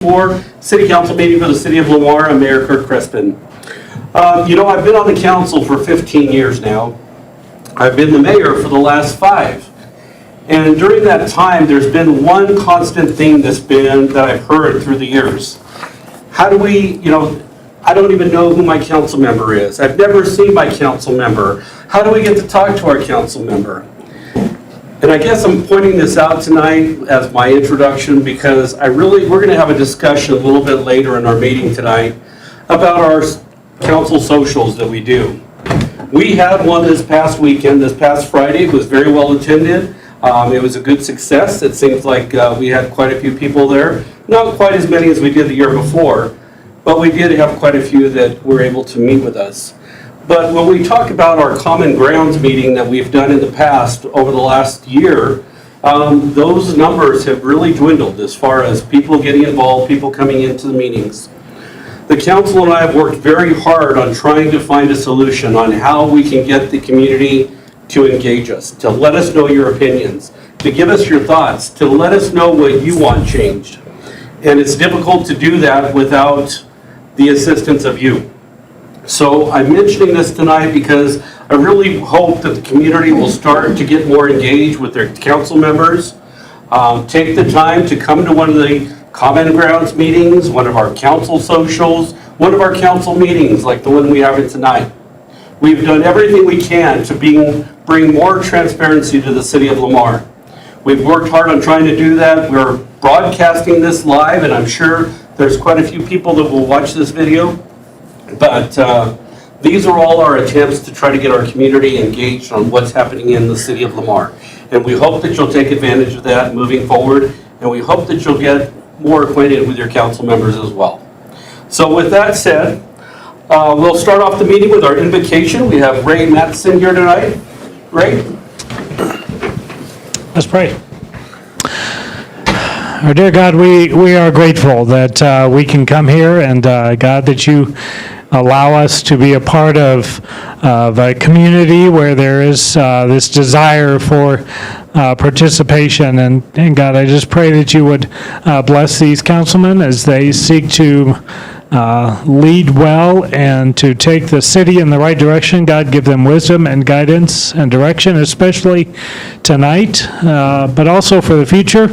For City Council meeting for the City of Lamar, I'm Mayor Kirk Crespin. I've been on the council for 15 years now. I've been the mayor for the last 5. And during that time, there's been one constant theme that I've heard through the years. How do we, I don't even know who my council member is. I've never seen my council member. How do we get to talk to our council member? And I guess I'm pointing this out tonight as my introduction because we're going to have a discussion a little bit later in our meeting tonight about our council socials that we do. We had one this past weekend, this past Friday. It was very well attended. It was a good success. It seems like we had quite a few people there. Not quite as many as we did the year before, but we did have quite a few that were able to meet with us. But when we talk about our Common Grounds meeting that we've done in the past over the last year, those numbers have really dwindled as far as people getting involved, people coming into the meetings. The council and I have worked very hard on trying to find a solution on how we can get the community to engage us, to let us know your opinions, to give us your thoughts, to let us know what you want changed. And it's difficult to do that without the assistance of you. So I'm mentioning this tonight because I really hope that the community will start to get more engaged with their council members. Take the time to come to one of the Common Grounds meetings, one of our council socials, one of our council meetings like the one we have tonight. We've done everything we can to bring more transparency to the city of Lamar. We've worked hard on trying to do that. We're broadcasting this live, and I'm sure there's quite a few people that will watch this video. But these are all our attempts to try to get our community engaged on what's happening in the city of Lamar. And we hope that you'll take advantage of that moving forward, and we hope that you'll get more acquainted with your council members as well. So with that said, we'll start off the meeting with our invocation. We have Ray Matheson here tonight. Ray? Let's pray. Our dear God, we are grateful that we can come here and God, that you allow us to be a part of a community where there is this desire for participation. And God, I just pray that you would bless these councilmen as they seek to lead well and to take the city in the right direction. God, give them wisdom and guidance and direction, especially tonight, but also for the future.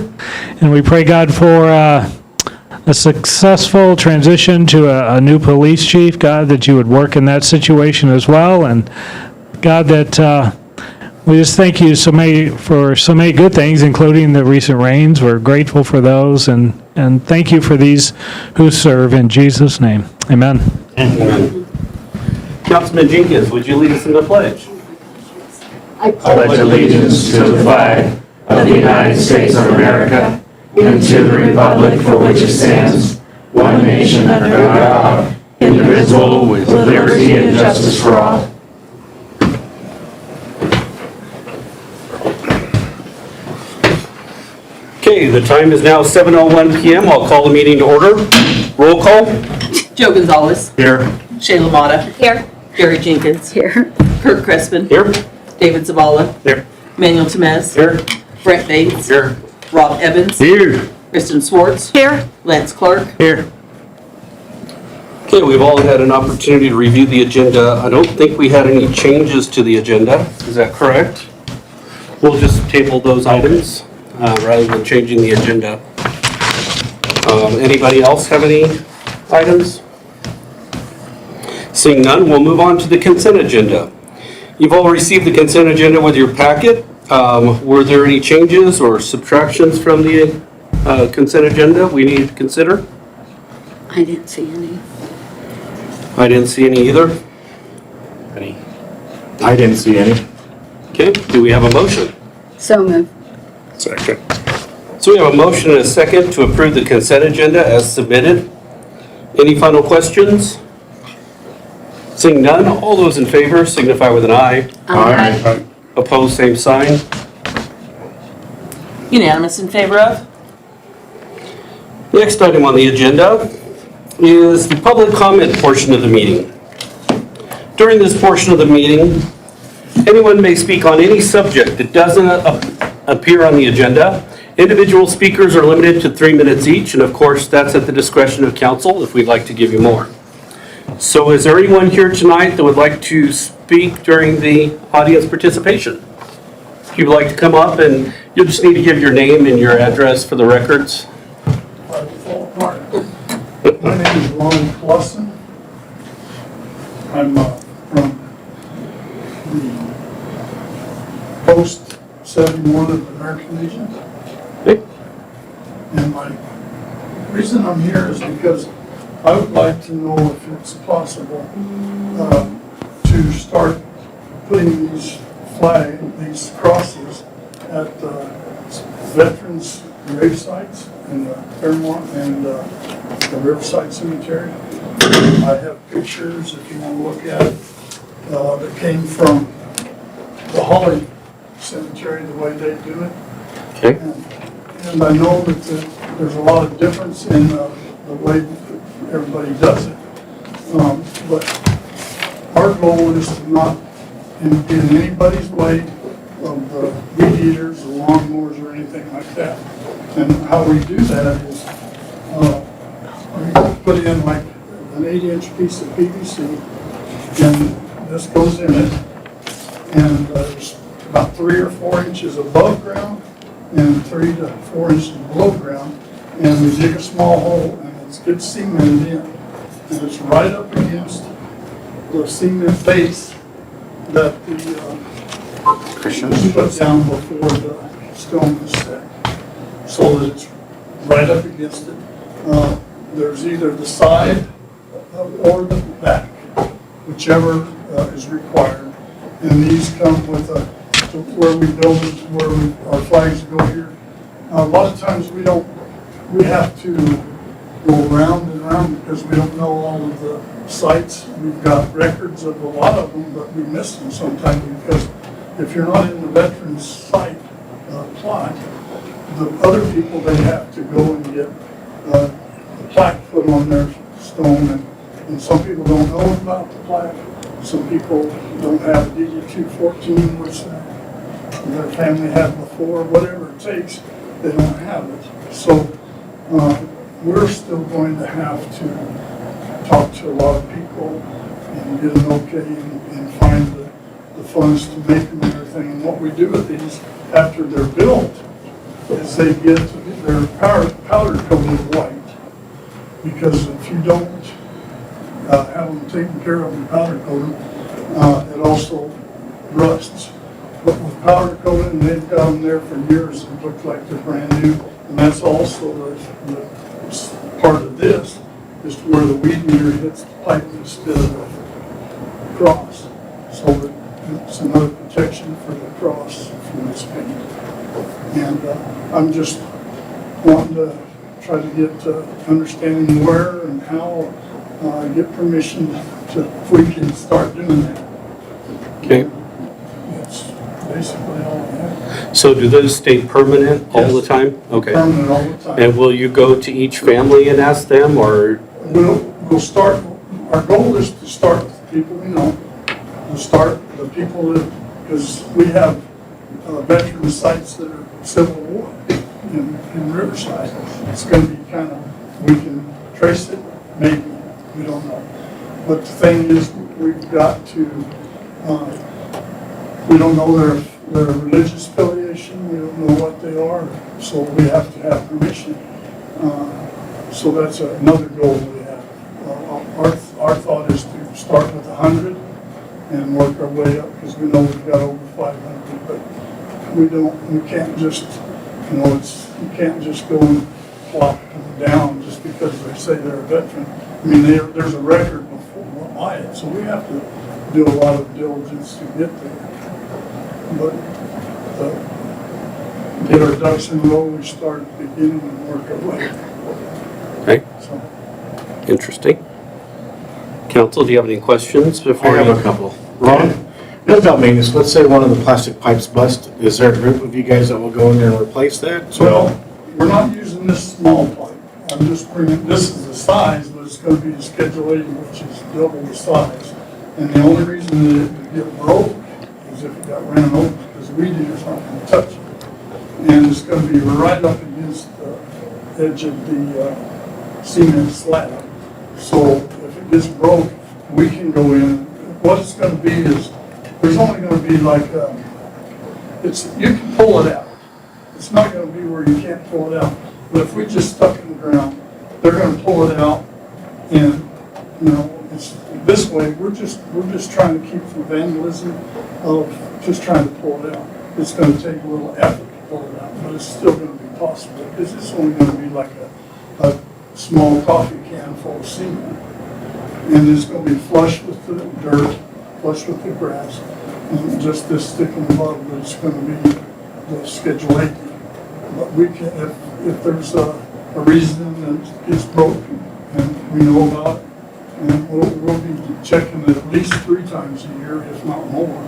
And we pray, God, for a successful transition to a new police chief, God, that you would work in that situation as well. And God, that we just thank you for so many good things, including the recent rains. We're grateful for those, and thank you for these who serve in Jesus' name. Amen. Amen. Councilman Jenkins, would you lead us in the pledge? I pledge allegiance to the flag of the United States of America and to the republic for which it stands, one nation under God, indivisible, with liberty and justice for all. Okay, the time is now 7:01 p.m. I'll call the meeting to order. Roll call. Joe Gonzalez. Here. Shayla Motta. Here. Gary Jenkins. Here. Kirk Crespin. Here. David Zavala. Here. Manuel Temez. Here. Brett Bates. Here. Rob Evans. Here. Kristen Swartz. Here. Lance Clark. Here. Okay, we've all had an opportunity to review the agenda. I don't think we had any changes to the agenda. Is that correct? We'll just table those items rather than changing the agenda. Anybody else have any items? Seeing none, we'll move on to the consent agenda. You've all received the consent agenda with your packet. Were there any changes or subtractions from the consent agenda we need to consider? I didn't see any. I didn't see any either. I didn't see any. Okay, do we have a motion? So moved. Second. So we have a motion and a second to approve the consent agenda as submitted. Any final questions? Seeing none, all those in favor signify with an aye. Aye. Opposed, same sign. Unanimous in favor of. Next item on the agenda is the public comment portion of the meeting. During this portion of the meeting, anyone may speak on any subject that doesn't appear on the agenda Individual speakers are limited to 3 minutes each, and of course, that's at the discretion of council if we'd like to give you more. So is there anyone here tonight that would like to speak during the audience participation? If you'd like to come up, and you'll just need to give your name and your address for the records. My name is Ron Clausen. I'm from the Post 71 of the American Legion. Okay. And my reason I'm here is because I would like to know if it's possible to start putting these crosses at veterans' grave sites in Fairmont and the Riverside Cemetery. I have pictures, if you want to look at it, that came from the Holly Cemetery, the way they do it. Okay. And I know that there's a lot of difference in the way everybody does it. But our goal is to not get in anybody's way of the weed eaters, the lawnmowers, or anything like that. And how we do that is we put in like an 8-inch piece of PVC, and this goes in it, and there's about 3 or 4 inches above ground and 3 to 4 inches below ground, and we dig a small hole and it gets cemented in, and it's right up against the cement base that the Christians put down before the stone is set, so that it's right up against it. There's either the side or the back, whichever is required. And these come with where we build it, where our flags go here. A lot of times we have to go around and around because we don't know all of the sites. We've got records of a lot of them, but we miss them sometimes because if you're not in the veterans site plaque, the other people, they have to go and get the plaque put on their stone, and some people don't know about the plaque. Some people don't have DD-214, which their family had before, whatever it takes, they don't have it. So we're still going to have to talk to a lot of people and get an okay and find the funds to make them and everything. And what we do with these after they're built is they get their powder coated white. Because if you don't have them taken care of and powder coated, it also rusts. But with powder coated, and they've got them there for years, it looks like they're brand new. And that's also the part of this, is where the weed eater hits the pipe instead of the cross. So that it's another protection for the cross from this paint. And I'm just wanting to try to get understanding where and how get permission to, if we can start doing that. Okay. That's basically all I have. So do those stay permanent all the Yes. time? Okay. Permanent all the time. And will you go to each family and ask them, or? We'll start, our goal is to start with the people we know. We'll start the people that, because we have veteran sites that are Civil War in Riverside. It's going to be kind of, we can trace it, maybe, we don't know. But the thing is, we've got to, we don't know their religious affiliation, we don't know what they are, so we have to have permission. So that's another goal we have. Our thought is to start with 100 and work our way up, because we know we've got over 500, but we can't just, you can't just go and plop them down just because they say they're a veteran. I mean, there's a record before by it, so we have to do a lot of diligence to get there. But get our ducks in a row, we start at the beginning and work our way. Okay, So, interesting. Council, do you have any questions I before? have you- a couple. Ron, what about maintenance? Let's say one of the plastic pipes bust. Is there a group of you guys that will go in there and replace that? well, we're not using this small pipe. I'm just bringing, this is the size, but it's going to be the Schedule 80, which is double the size. And the only reason that it would get broke is if it got ran over, because weed eaters aren't going to touch it. And it's gonna be right up against the edge of the cement slab. So if it gets broke, we can go in. What it's gonna be is, there's only gonna be like, you can pull it out. It's not gonna be where you can't pull it out. But if we just stuck it in the ground, they're gonna pull it out, and, it's, this way, we're just trying to keep from vandalism of just trying to pull it out. It's gonna take a little effort to pull it out, but it's still gonna be possible, because it's only gonna be like a small coffee can full of cement. And it's gonna be flush with the dirt, flush with the grass, and just this thick and above, but it's gonna be the Schedule 80. But we can, if there's a reason that it's broken, and we know about it, and we'll be checking it at least 3 times a year, if not more.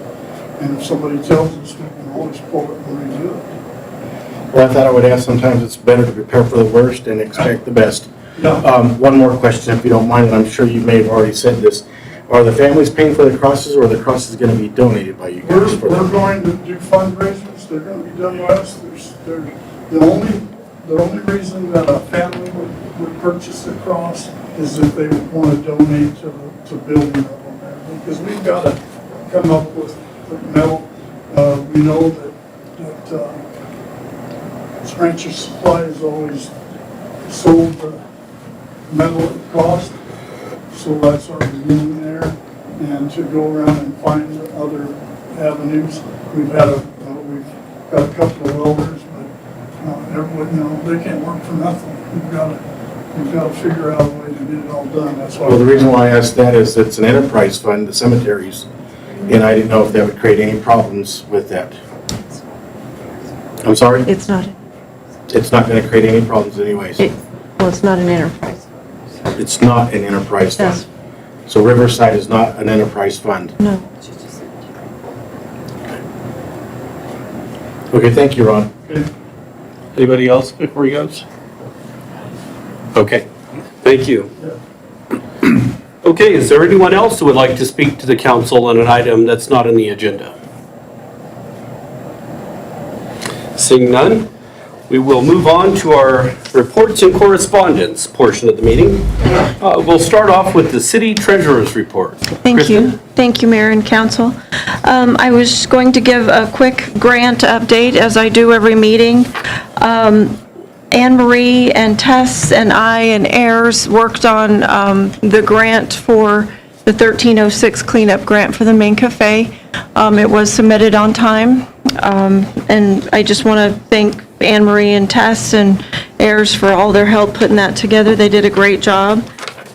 And if somebody tells us, we can always pull it and redo it. Well, I thought I would ask, sometimes it's better to prepare for the worst and expect the best. Yeah. One more question, if you don't mind, and I'm sure you may have already said this. Are the families paying for the crosses, or are the crosses going to be donated by you guys? We're going to do fundraisers, they're gonna be done by us. The only reason that a family would purchase a cross is if they want to donate to building of them there. Because we've got to come up with metal. We know that Rancher Supply has always sold the metal at cost. So that's our beginning there, and to go around and find other avenues. We've got a couple of welders, but everyone, they can't work for nothing. We've got to figure out a way to get it all done. That's why. Well, the reason why I asked that is it's an enterprise fund, the cemeteries, and I didn't know if that would create any problems with that. I'm sorry? It's not, It's not going to create any problems anyways. it's not an enterprise. It's not an enterprise Yes. fund. So Riverside is not an enterprise fund. No. Okay, thank you, Ron. Anybody else before he goes? Okay, thank you. Okay, is there anyone else who would like to speak to the council on an item that's not on the agenda? Seeing none, we will move on to our reports and correspondence portion of the meeting. We'll start off with the city treasurer's report. Thank you. Thank you, Mayor and Council. I was going to give a quick grant update, as I do every meeting. Anne Marie and Tess and I and Ayers worked on the grant for the 1306 cleanup grant for the main cafe. It was submitted on time. And I just want to thank Anne Marie and Tess and Ayers for all their help putting that together. They did a great job.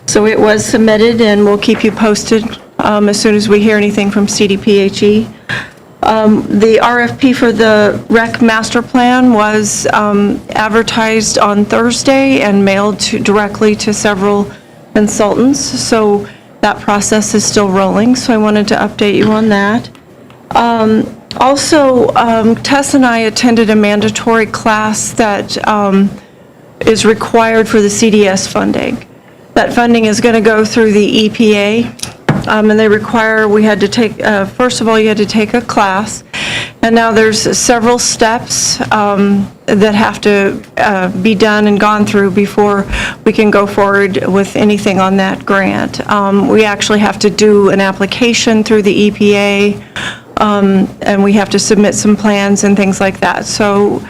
So it was submitted, and we'll keep you posted as soon as we hear anything from CDPHE. The RFP for the rec master plan was advertised on Thursday and mailed directly to several consultants. So that process is still rolling, so I wanted to update you on that. Also, Tess and I attended a mandatory class that is required for the CDS funding. That funding is going to go through the EPA, and they require, we had to take, first of all, you had to take a class, and now there's several steps that have to be done and gone through before we can go forward with anything on that grant. We actually have to do an application through the EPA, and we have to submit some plans and things like that. So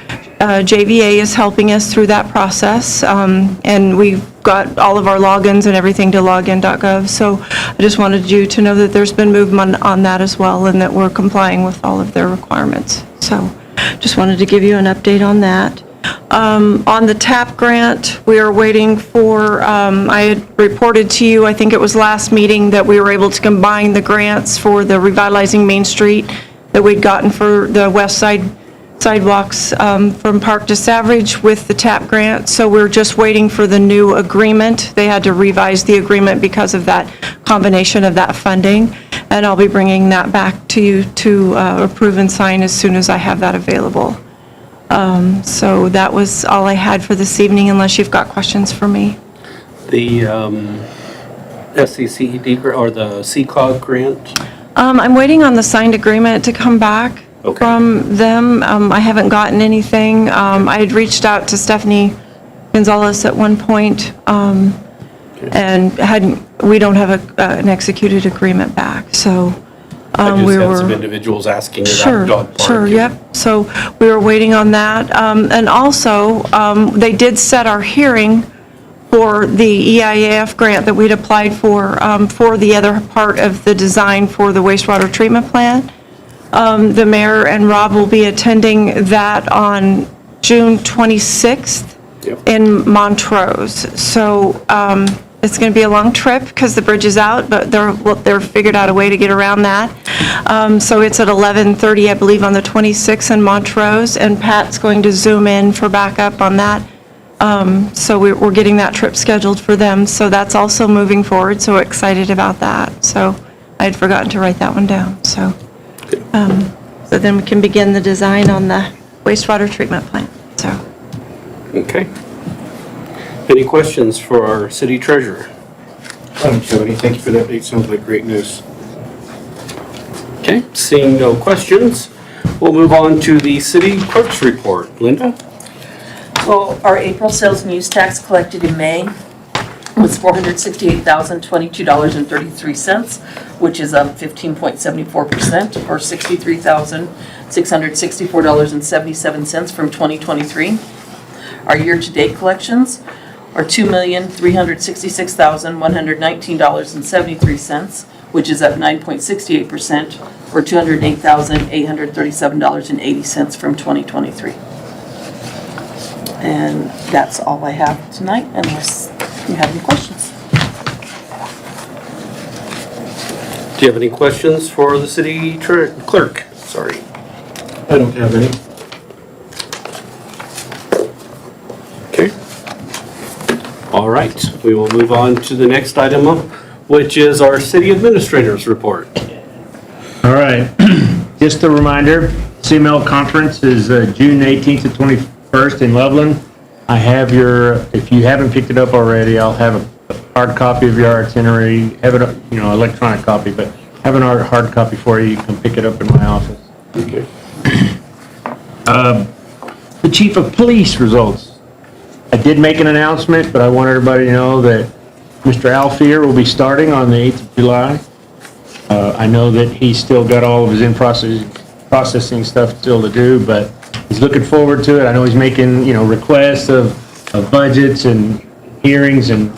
JVA is helping us through that process, and we've got all of our logins and everything to login.gov. So I just wanted you to know that there's been movement on that as well, and that we're complying with all of their requirements. So just wanted to give you an update on that. On the TAP grant, we are waiting for, I had reported to you, I think it was last meeting, that we were able to combine the grants for the Revitalizing Main Street that we'd gotten for the west side sidewalks from Park to Savage with the TAP grant. So we're just waiting for the new agreement. They had to revise the agreement because of that combination of that funding. And I'll be bringing that back to you to approve and sign as soon as I have that available. So that was all I had for this evening, unless you've got questions for me. The SCCED or the CCOG grant? I'm waiting on the signed agreement to come back. Okay. from them. I haven't gotten anything. I had reached out to Stephanie Gonzalez at one point, and we don't have an executed agreement back, so I we just had some were. individuals asking about Sure, dog park. sure, yep. So we were waiting on that. And also, they did set our hearing for the EIAF grant that we'd applied for the other part of the design for the wastewater treatment plant. The mayor and Rob will be attending that on June 26th Yep. in Montrose. So it's going to be a long trip because the bridge is out, but they're figured out a way to get around that. So it's at 11:30, I believe, on the 26th in Montrose, and Pat's going to zoom in for backup on that. So we're getting that trip scheduled for them, so that's also moving forward, so excited about that. So I had forgotten to write that one down, so then we can begin the design on the wastewater treatment plant, so. Okay. Any questions for our city treasurer? Jody, thank you for that update. Sounds like great news. Okay, seeing no questions, we'll move on to the city clerk's report. Linda? So our April sales and use tax collected in May was $468,022.33, which is up 15.74%, or $63,664.77 from 2023. Our year-to-date collections are $2,366,119.73, which is up 9.68%, or $208,837.80 from 2023. And that's all I have tonight, unless you have any questions. Do you have any questions for the city clerk? Sorry. I don't have any. Okay. All right, we will move on to the next item, which is our city administrator's report. All right, just a reminder, CML conference is June 18th to 21st in Loveland. I have if you haven't picked it up already, I'll have a hard copy of your itinerary, have it, electronic copy, but have an hard copy for you. You can pick it up in my office. Okay. The chief of police results. I did make an announcement, but I want everybody to know that Mr. Alfier will be starting on the 8th of July. I know that he's still got all of his processing stuff still to do, but he's looking forward to it. I know he's making, requests of budgets and hearings, and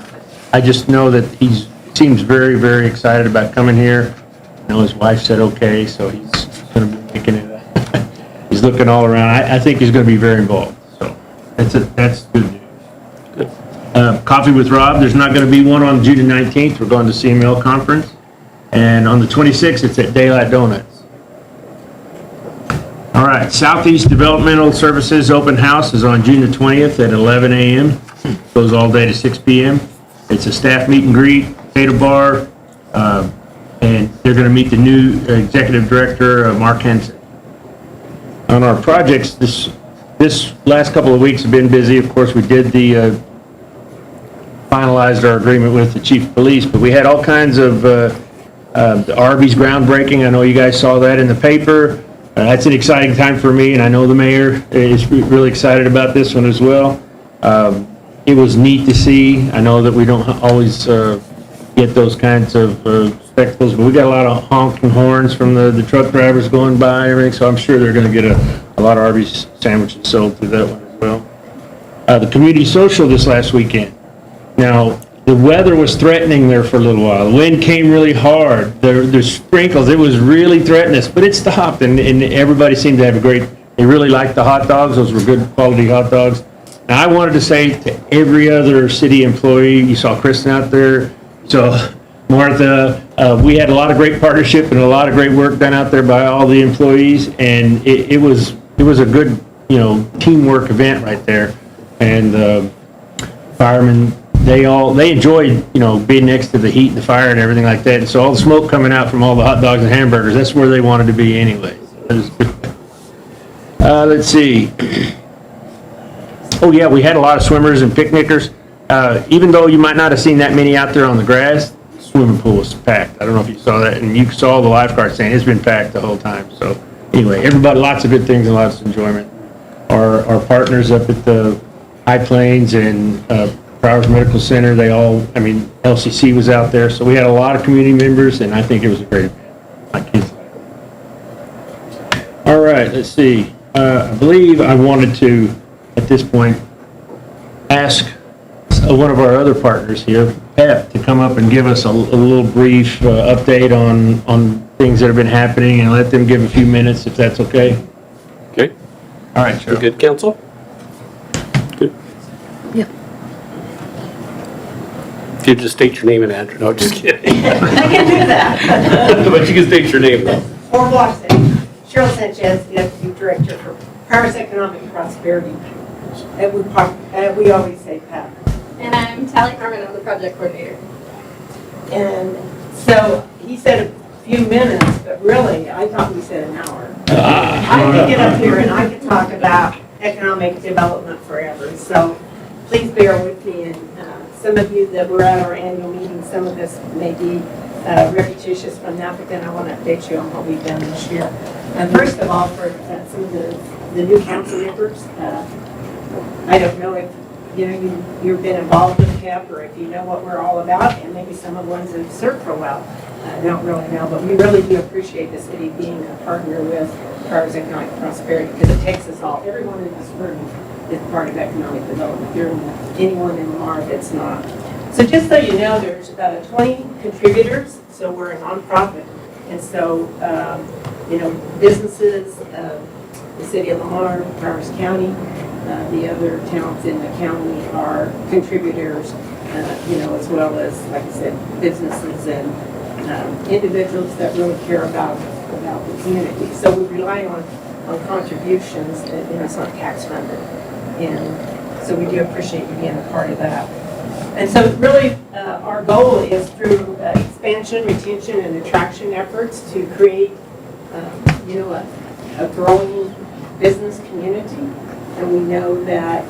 I just know that he seems very, very excited about coming here. I know his wife said okay, so he's going to be making it. He's looking all around. I think he's going to be very involved. So that's good news. Good. Coffee with Rob. There's not going to be one on June 19th. We're going to CML conference, and on the 26th, it's at Daylight Donuts. All right, Southeast Developmental Services Open House is on June the 20th at 11 a.m. Goes all day to 6 p.m. It's a staff meet and greet, potato bar, and they're going to meet the new executive director, Mark Henson. On our projects, this last couple of weeks have been busy. Of course, we did finalized our agreement with the chief of police, but we had all kinds of the Arby's groundbreaking. I know you guys saw that in the paper. That's an exciting time for me, and I know the mayor is really excited about this one as well. It was neat to see. I know that we don't always get those kinds of spectacles, but we got a lot of honking horns from the truck drivers going by and everything, so I'm sure they're going to get a lot of Arby's sandwiches sold through that one as well. The community social this last weekend. Now, the weather was threatening there for a little while. The wind came really hard. There's sprinkles. It was really threatening us, but it stopped, and everybody seemed to have they really liked the hot dogs. Those were good quality hot dogs. Now, I wanted to say to every other city employee, you saw Kristen out there, so Martha, we had a lot of great partnership and a lot of great work done out there by all the employees, and it was a good, teamwork event right there. And firemen, they enjoyed, being next to the heat and the fire and everything like that. And so all the smoke coming out from all the hot dogs and hamburgers, that's where they wanted to be anyway. Let's see. Oh yeah, we had a lot of swimmers and picnickers. Even though you might not have seen that many out there on the grass, the swimming pool was packed. I don't know if you saw that, and you saw the lifeguards saying it's been packed the whole time. So anyway, everybody, lots of good things and lots of enjoyment. Our partners up at the High Plains and Prowers Medical Center, they all, I mean, LCC was out there, so we had a lot of community members, and I think it was a great event. My kids liked it. All right, let's see. I believe I wanted to, at this point, ask one of our other partners here, Pep, to come up and give us a little brief update on things that have been happening, and let them give a few minutes, if that's okay. Okay, All right, you Cheryl. good, council? Good. Yeah. If you just state your name and address, no, just kidding. I can do that. But you can state your name though. Or Washington. Cheryl Sanchez, the Executive Director for Paris Economic Prosperity. And we always say PEP. And I'm Tally Harmon, I'm the project coordinator. And so he said a few minutes, but really, I thought we said an hour. I could get up here and I could talk about economic development forever. So please bear with me. And some of you that were at our annual meeting, some of this may be repetitious from that, but then I want to update you on what we've done this year. And first of all, for some of the new council members, I don't know if you've been involved with PEP or if you know what we're all about, and maybe some of the ones that have served for a while don't really know, but we really do appreciate the city being a partner with Prowers Economic Prosperity, because it takes us all. Everyone in this room is part of economic development. There isn't anyone in Lamar that's not. So just so you know, there's 20 contributors, so we're a nonprofit. And so, businesses, the city of Lamar, Prowers County, the other towns in the county are contributors, as well as, like I said, businesses and individuals that really care about the community. So we rely on contributions, and it's not tax funded. And so we do appreciate you being a part of that. And so really, our goal is through expansion, retention, and attraction efforts to create, a growing business community. And we know that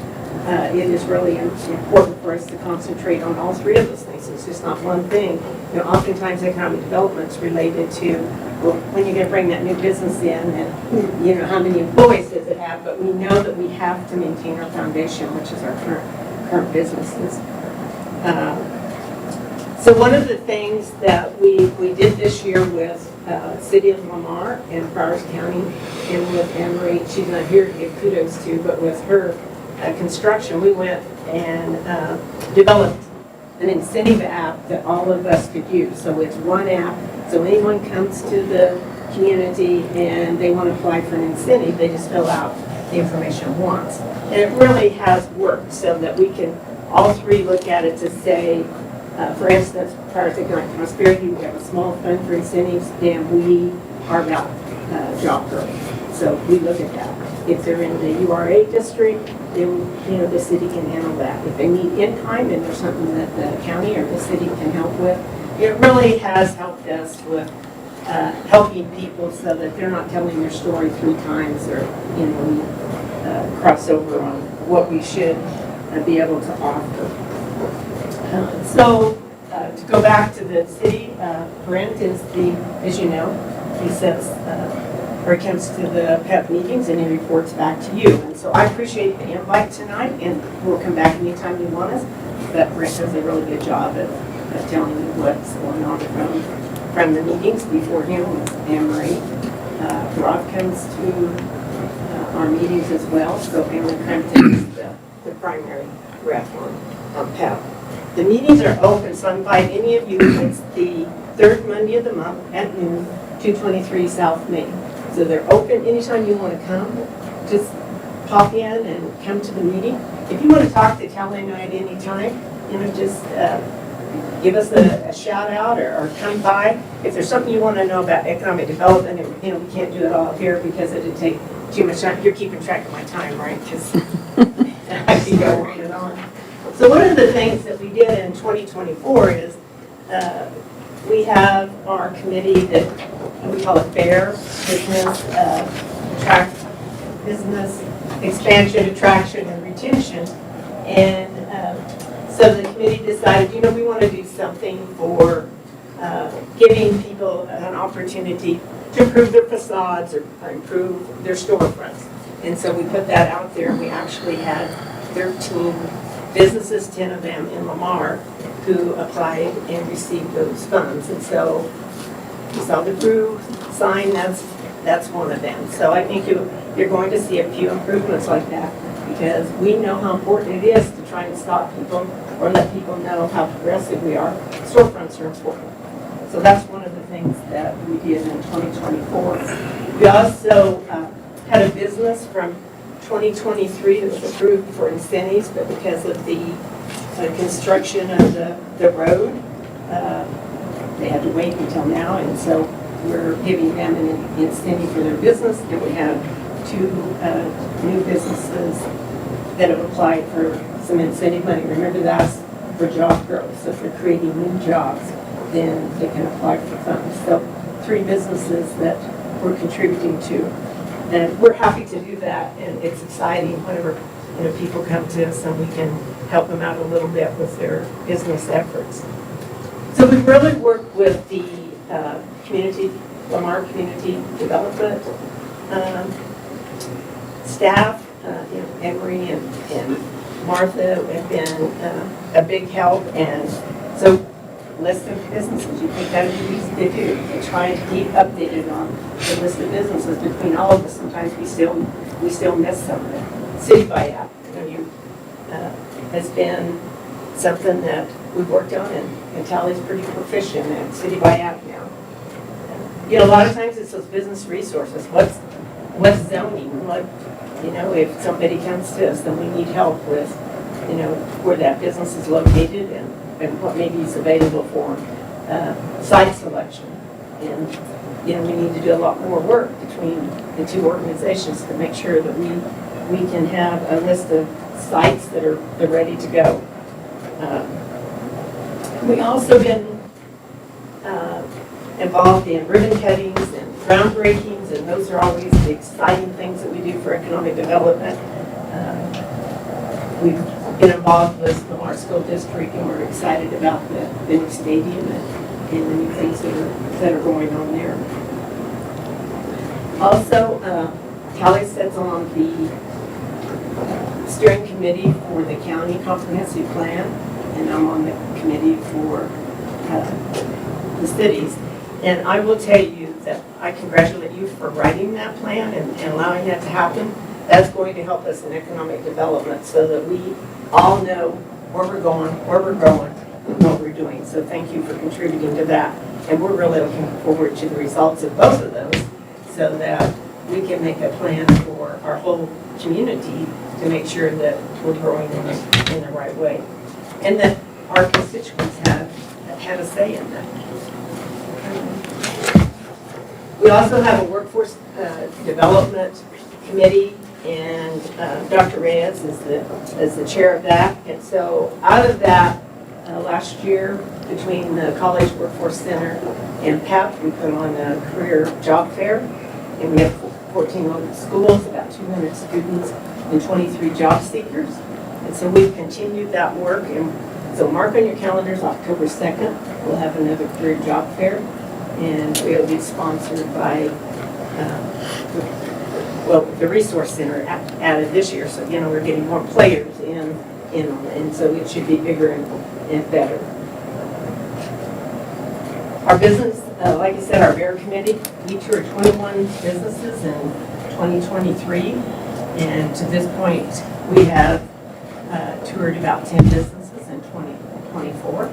it is really important for us to concentrate on all three of those things. It's just not one thing. Oftentimes economic development is related to, well, when you're going to bring that new business in, and how many employees does it have? But we know that we have to maintain our foundation, which is our current businesses. So one of the things that we did this year with City of Lamar and Prowers County, and with Anne-Marie, she's not here to give kudos to, but with her construction, we went and developed an incentive app that all of us could use. So it's one app, so anyone comes to the community and they want to apply for an incentive, they just fill out the information once. And it really has worked so that we can all three look at it to say, for instance, Prowers Economic Prosperity, we have a small fund for incentives, and we are about job growth. So we look at that. If they're in the URA district, then the city can handle that. If they need in-kind and there's something that the county or the city can help with, it really has helped us with helping people so that they're not telling their story 3 times, or we cross over on what we should be able to offer. To go back to the city, Brent is as you know, he sits or he comes to the PEP meetings and he reports back to you. And so I appreciate the invite tonight, and we'll come back anytime you want us. But Brent does a really good job of telling you what's going on from the meetings before him with Anne-Marie. Rob comes to our meetings as well, so Anne-Marie Crampton is the primary rep on PEP. The meetings are open, so I invite any of you. It's the 3rd Monday of the month at noon, 223 South Main. So they're open anytime you want to come. Just pop in and come to the meeting. If you want to talk to Tally and I at any time, just give us a shout out or come by. If there's something you want to know about economic development, and we can't do it all here because it'd take too much time. You're keeping track of my time, right? Because I can go on and on. So one of the things that we did in 2024 is we have our committee that we call it BEAR, Business Expansion, Attraction, and Retention. And so the committee decided, we want to do something for giving people an opportunity to improve their facades or improve their storefronts. And so we put that out there, and we actually had 13 businesses, 10 of them in Lamar, who applied and received those funds. And so you saw the Brew sign, that's one of them. So I think you're going to see a few improvements like that, because we know how important it is to try and stop people or let people know how progressive we are. Storefronts are important. So that's one of the things that we did in 2024. We also had a business from 2023 that was approved for incentives, but because of the construction of the road, they had to wait until now, and so we're giving them an incentive for their business, and we have 2 new businesses that have applied for some incentive money. Remember, that's for job growth, so if they're creating new jobs, then they can apply for funds. So 3 businesses that we're contributing to. And we're happy to do that, and it's exciting whenever people come to us and we can help them out a little bit with their business efforts. So we really work with the Lamar Community Development staff, Emery and Martha have been a big help, and so list of businesses, you think that would be easy to do. They try to keep updated on the list of businesses between all of us. Sometimes we still miss some of it. City buyout, has been something that we've worked on, and Tally's pretty proficient at city buyout now. A lot of times it's those business resources. What's zoning? If somebody comes to us, then we need help with, where that business is located and what maybe is available for site selection. And, we need to do a lot more work between the 2 organizations to make sure that we can have a list of sites that are ready to go. We've also been involved in ribbon cuttings and groundbreakings, and those are always the exciting things that we do for economic development. We've been involved with the Lamar School District, and we're excited about the new stadium and the new things that are going on there. Also, Tally sits on the steering committee for the county comprehensive plan, and I'm on the committee for the cities. And I will tell you that I congratulate you for writing that plan and allowing that to happen. That's going to help us in economic development so that we all know where we're going, where we're growing, and what we're doing. So thank you for contributing to that. And we're really looking forward to the results of both of those so that we can make a plan for our whole community to make sure that we're growing in the right way. And that our constituents have had a say in that. We also have a workforce development committee, and Dr. Reyes is the chair of that. And so out of that, last year, between the College Workforce Center and PEP, we put on a career job fair, and we have 14 local schools, about 200 students, and 23 job seekers. And so we've continued that work, and so mark on your calendars, October 2nd, we'll have another career job fair, and it'll be sponsored by the Resource Center added this year, so we're getting more players in on it, and so it should be bigger and better. Our business, like I said, our Bear Committee, we toured 21 businesses in 2023, and to this point, we have toured about 10 businesses in 2024.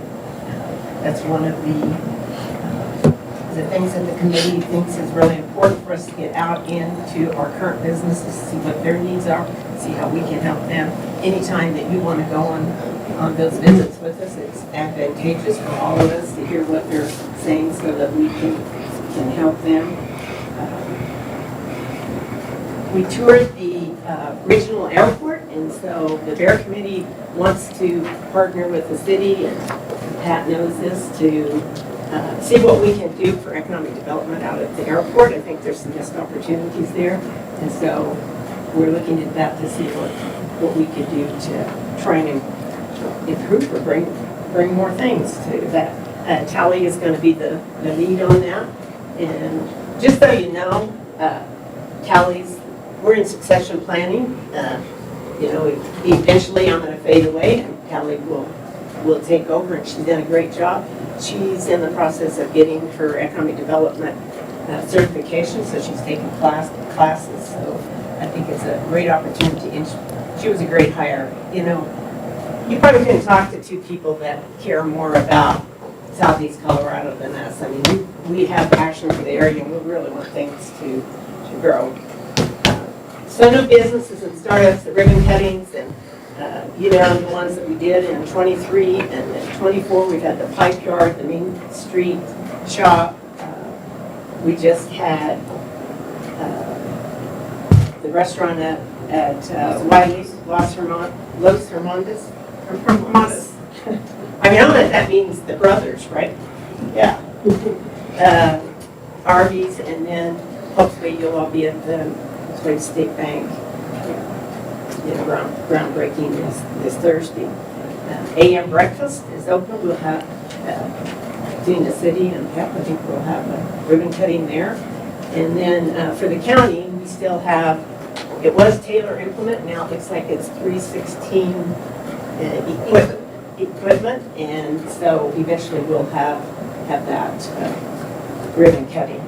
That's one of the things that the committee thinks is really important for us to get out into our current businesses, see what their needs are, see how we can help them. Anytime that you want to go on those visits with us, it's advantageous for all of us to hear what they're saying so that we can help them. We toured the regional airport, and so the Bear Committee wants to partner with the city, and Pat knows this, to see what we can do for economic development out at the airport. I think there's some missed opportunities there, and so we're looking at that to see what we could do to try and improve or bring more things to Tally is going to be the lead on that. And just so you know, we're in succession planning. You know, eventually I'm going to fade away and Tally will take over, and she's done a great job. She's in the process of getting her economic development certification, so she's taking classes. So I think it's a great opportunity, and she was a great hire. You know, you probably couldn't talk to two people that care more about Southeast Colorado than us. I mean, we have passion for the area, and we really want things to grow. So new businesses and startups, the ribbon cuttings, and you know, the ones that we did in 23 and in 24, we've had the Pipe Yard, the Main Street Shop. We just had the restaurant at Wiley's, Los Hermanos. I mean, I know that means the brothers, right? Yeah. Arby's, and then hopefully you'll all be at the State Bank. You know, groundbreaking this Thursday. AM breakfast is open. We'll have between the city and PEP, I think we'll have a ribbon cutting there. And then for the county, we still have, it was Taylor Implement, now it looks like it's 316 equipment, and so eventually we'll have that ribbon cutting.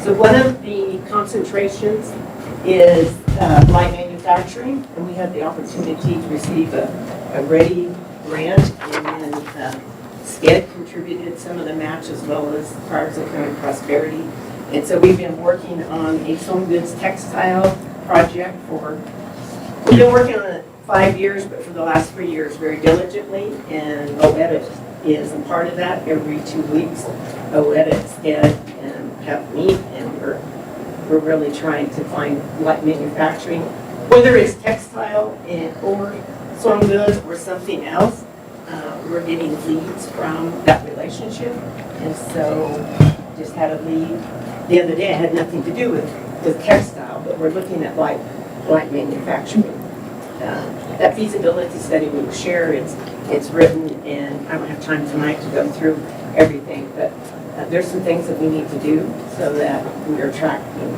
So one of the concentrations is light manufacturing, and we had the opportunity to receive a READY grant, and then SCED contributed some of the match as well as Farmers Economic Prosperity. And so we've been working on a Home Goods textile project we've been working on it 5 years, but for the last 3 years very diligently, and OEDIT is a part of that. Every 2 weeks, OEDIT, SCED, and PEP meet, and we're really trying to find light manufacturing, whether it's textile or Home Goods or something else. We're getting leads from that relationship, and so just had a lead the other day. It had nothing to do with textile, but we're looking at light manufacturing. That feasibility study we will share. It's written, and I don't have time tonight to go through everything, but there's some things that we need to do so that we are attracting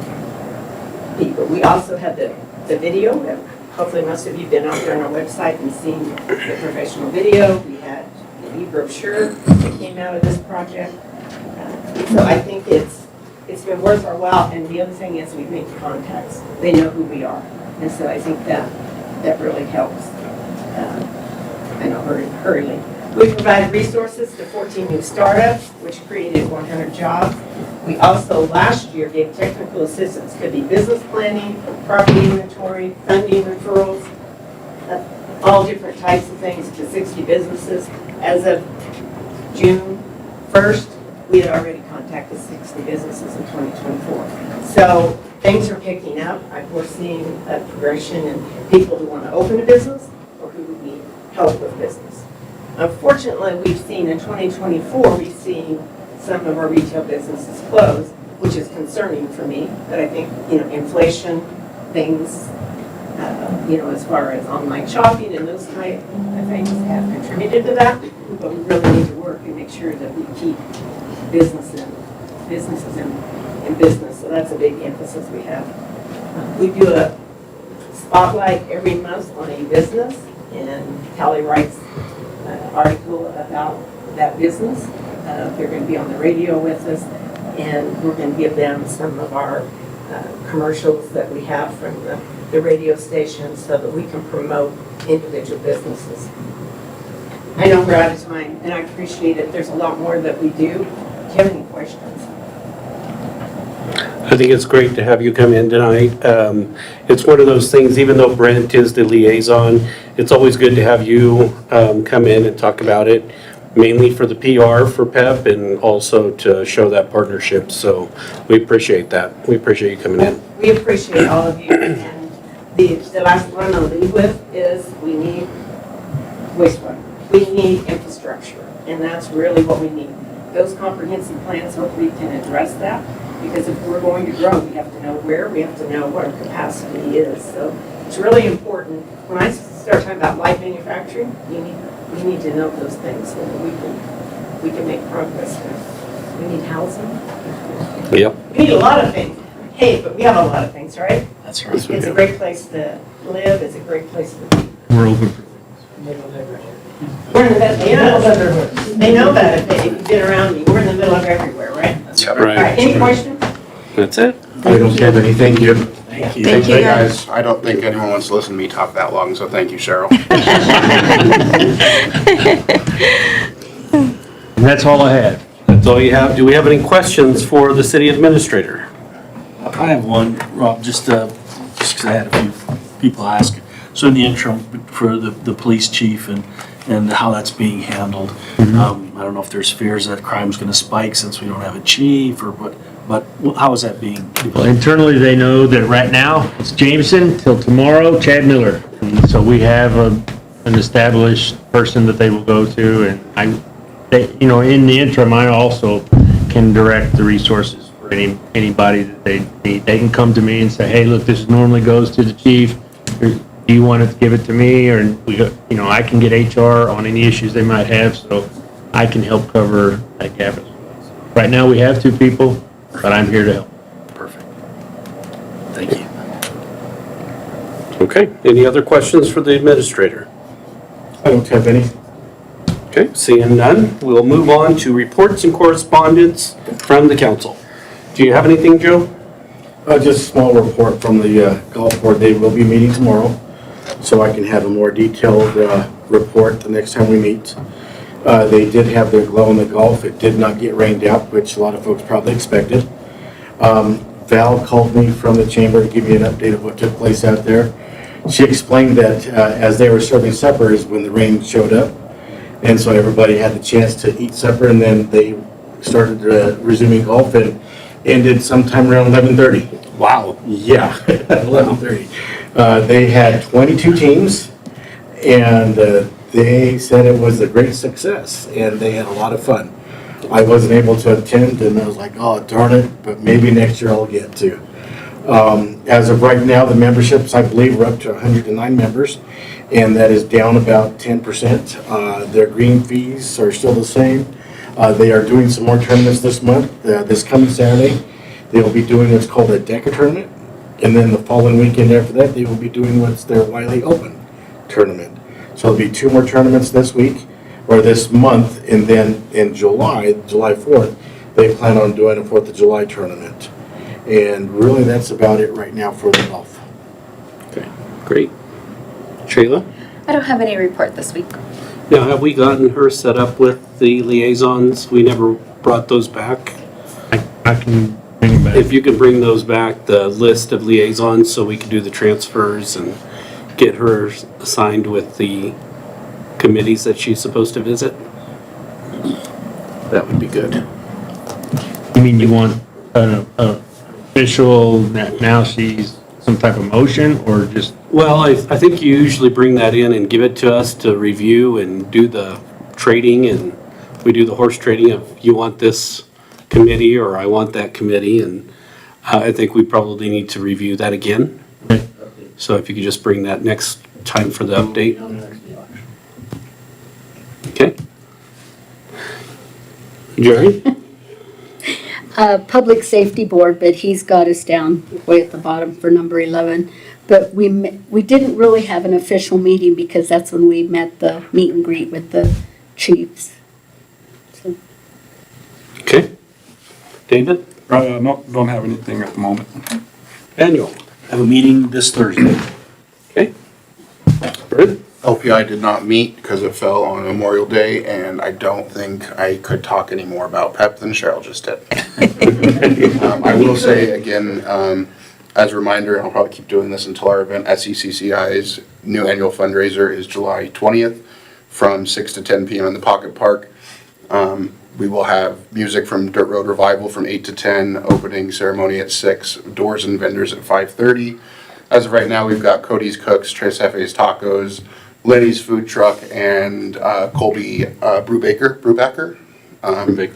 people. We also have the video that hopefully most of you have been out there on our website and seen the professional video. We had the e-brochure that came out of this project. So I think it's been worth our while, and the other thing is we've made contacts. They know who we are, and so I think that really helps. I know hurriedly. We provided resources to 14 new startups, which created 100 jobs. We also last year gave technical assistance, could be business planning, property inventory, funding referrals, all different types of things to 60 businesses. As of June 1st, we had already contacted 60 businesses in 2024. So things are picking up. We're seeing a progression in people who want to open a business or who need help with business. Unfortunately, we've seen in 2024, we've seen some of our retail businesses close, which is concerning for me. But I think, you know, inflation, things, you know, as far as online shopping and those type of things have contributed to that. But we really need to work and make sure that we keep businesses in business. So that's a big emphasis we have. We do a spotlight every month on a business, and Tally writes an article about that business. They're going to be on the radio with us, and we're going to give them some of our commercials that we have from the radio station so that we can promote individual businesses. I know we're out of time, and I appreciate it. There's a lot more that we do. Do you have any questions? I think it's great to have you come in tonight. It's one of those things, even though Brent is the liaison, it's always good to have you come in and talk about it, mainly for the PR for PEP and also to show that partnership. So we appreciate that. We appreciate you coming in. We appreciate all of you. And the last one I'll leave with is we need wastewater. We need infrastructure, and that's really what we need. Those comprehensive plans hopefully can address that, because if we're going to grow, we have to know where, we have to know what our capacity is. So it's really important. When I start talking about light manufacturing, we need to know those things so that we can we can make progress with. We need housing. Yep. We need a lot of things. Hey, but we have a lot of things, right? That's right. It's a great place to live, it's a great place to be. We're open for We're in the middle, yeah. They know that if they've been around me. We're in the middle of everywhere, right? All right, Right. any questions? That's it. I don't have any, thank you. Thank you. Thank you, guys. I don't think anyone wants to listen to me talk that long, so thank you, Cheryl. And that's all I had. That's all you have. Do we have any questions for the city administrator? I have one, Rob, just because I had a few people ask. So in the interim for the police chief and how that's being handled, I don't know if there's fears that crime's going to spike since we don't have a chief or what, but how is that being? Well, internally, they know that right now, it's Jameson till tomorrow, Chad Miller. And so we have an established person that they will go to, and in the interim, I also can direct the resources for anybody that they need. They can come to me and say, hey, look, this normally goes to the chief. Do you want to give it to me? Or I can get HR on any issues they might have, so I can help cover that gap as well. Right now, we have 2 people, but I'm here to help. Perfect. Thank you. Okay, any other questions for the administrator? I don't have any. Okay, seeing none, we'll move on to reports and correspondence from the council. Do you have anything, Joe? Just a small report from the golf board. They will be meeting tomorrow, so I can have a more detailed report the next time we meet. They did have their glow in the golf. It did not get rained out, which a lot of folks probably expected. Val called me from the chamber to give me an update of what took place out there. She explained that as they were serving supper is when the rain showed up, and so everybody had the chance to eat supper, and then they started resuming golf and ended sometime around 11:30. Wow. Yeah, 11:30. They had 22 teams, and they said it was a great success, and they had a lot of fun. I wasn't able to attend, and I was like, oh, darn it, but maybe next year I'll get to. As of right now, the memberships, I believe, are up to 109 members, and that is down about 10%. Their green fees are still the same. They are doing some more tournaments this month. This coming Saturday, they will be doing what's called a DECA tournament, and then the following weekend after that, they will be doing what's their Wiley Open tournament. So there'll be 2 more tournaments this week, or this month, and then in July 4th, they plan on doing a 4th of July tournament. And really, that's about it right now for the golf. Okay, great. Shayla? I don't have any report this week. Now, have we gotten her set up with the liaisons? We never brought those back. I can bring them back. If you can bring those back, the list of liaisons, so we can do the transfers and get her assigned with the committees that she's supposed to visit, that would be good. You mean you want an official, now she's some type of motion, or just? Well, I think you usually bring that in and give it to us to review and do the trading, and we do the horse trading of you want this committee or I want that committee, and I think we probably need to review that again. So if you could just bring that next time for the update. Okay. Jerry? Public Safety Board, but he's got us down way at the bottom for number 11. But we didn't really have an official meeting because that's when we met the meet and greet with the chiefs. So. Okay. David? No, don't have anything at the moment. Daniel? Have a meeting this Thursday. Okay. Brent? LPI did not meet because it fell on Memorial Day, and I don't think I could talk any more about PEP than Cheryl just did. I will say again, as a reminder, and I'll probably keep doing this until our event, SECCI's new annual fundraiser is July 20th from 6 to 10 p.m. in the Pocket Park. We will have music from Dirt Road Revival from 8 to 10, opening ceremony at 6, doors and vendors at 5:30. As of right now, we've got Cody's Cooks, Tres Jefes Tacos, Lenny's Food Truck, and Colby Brubaker.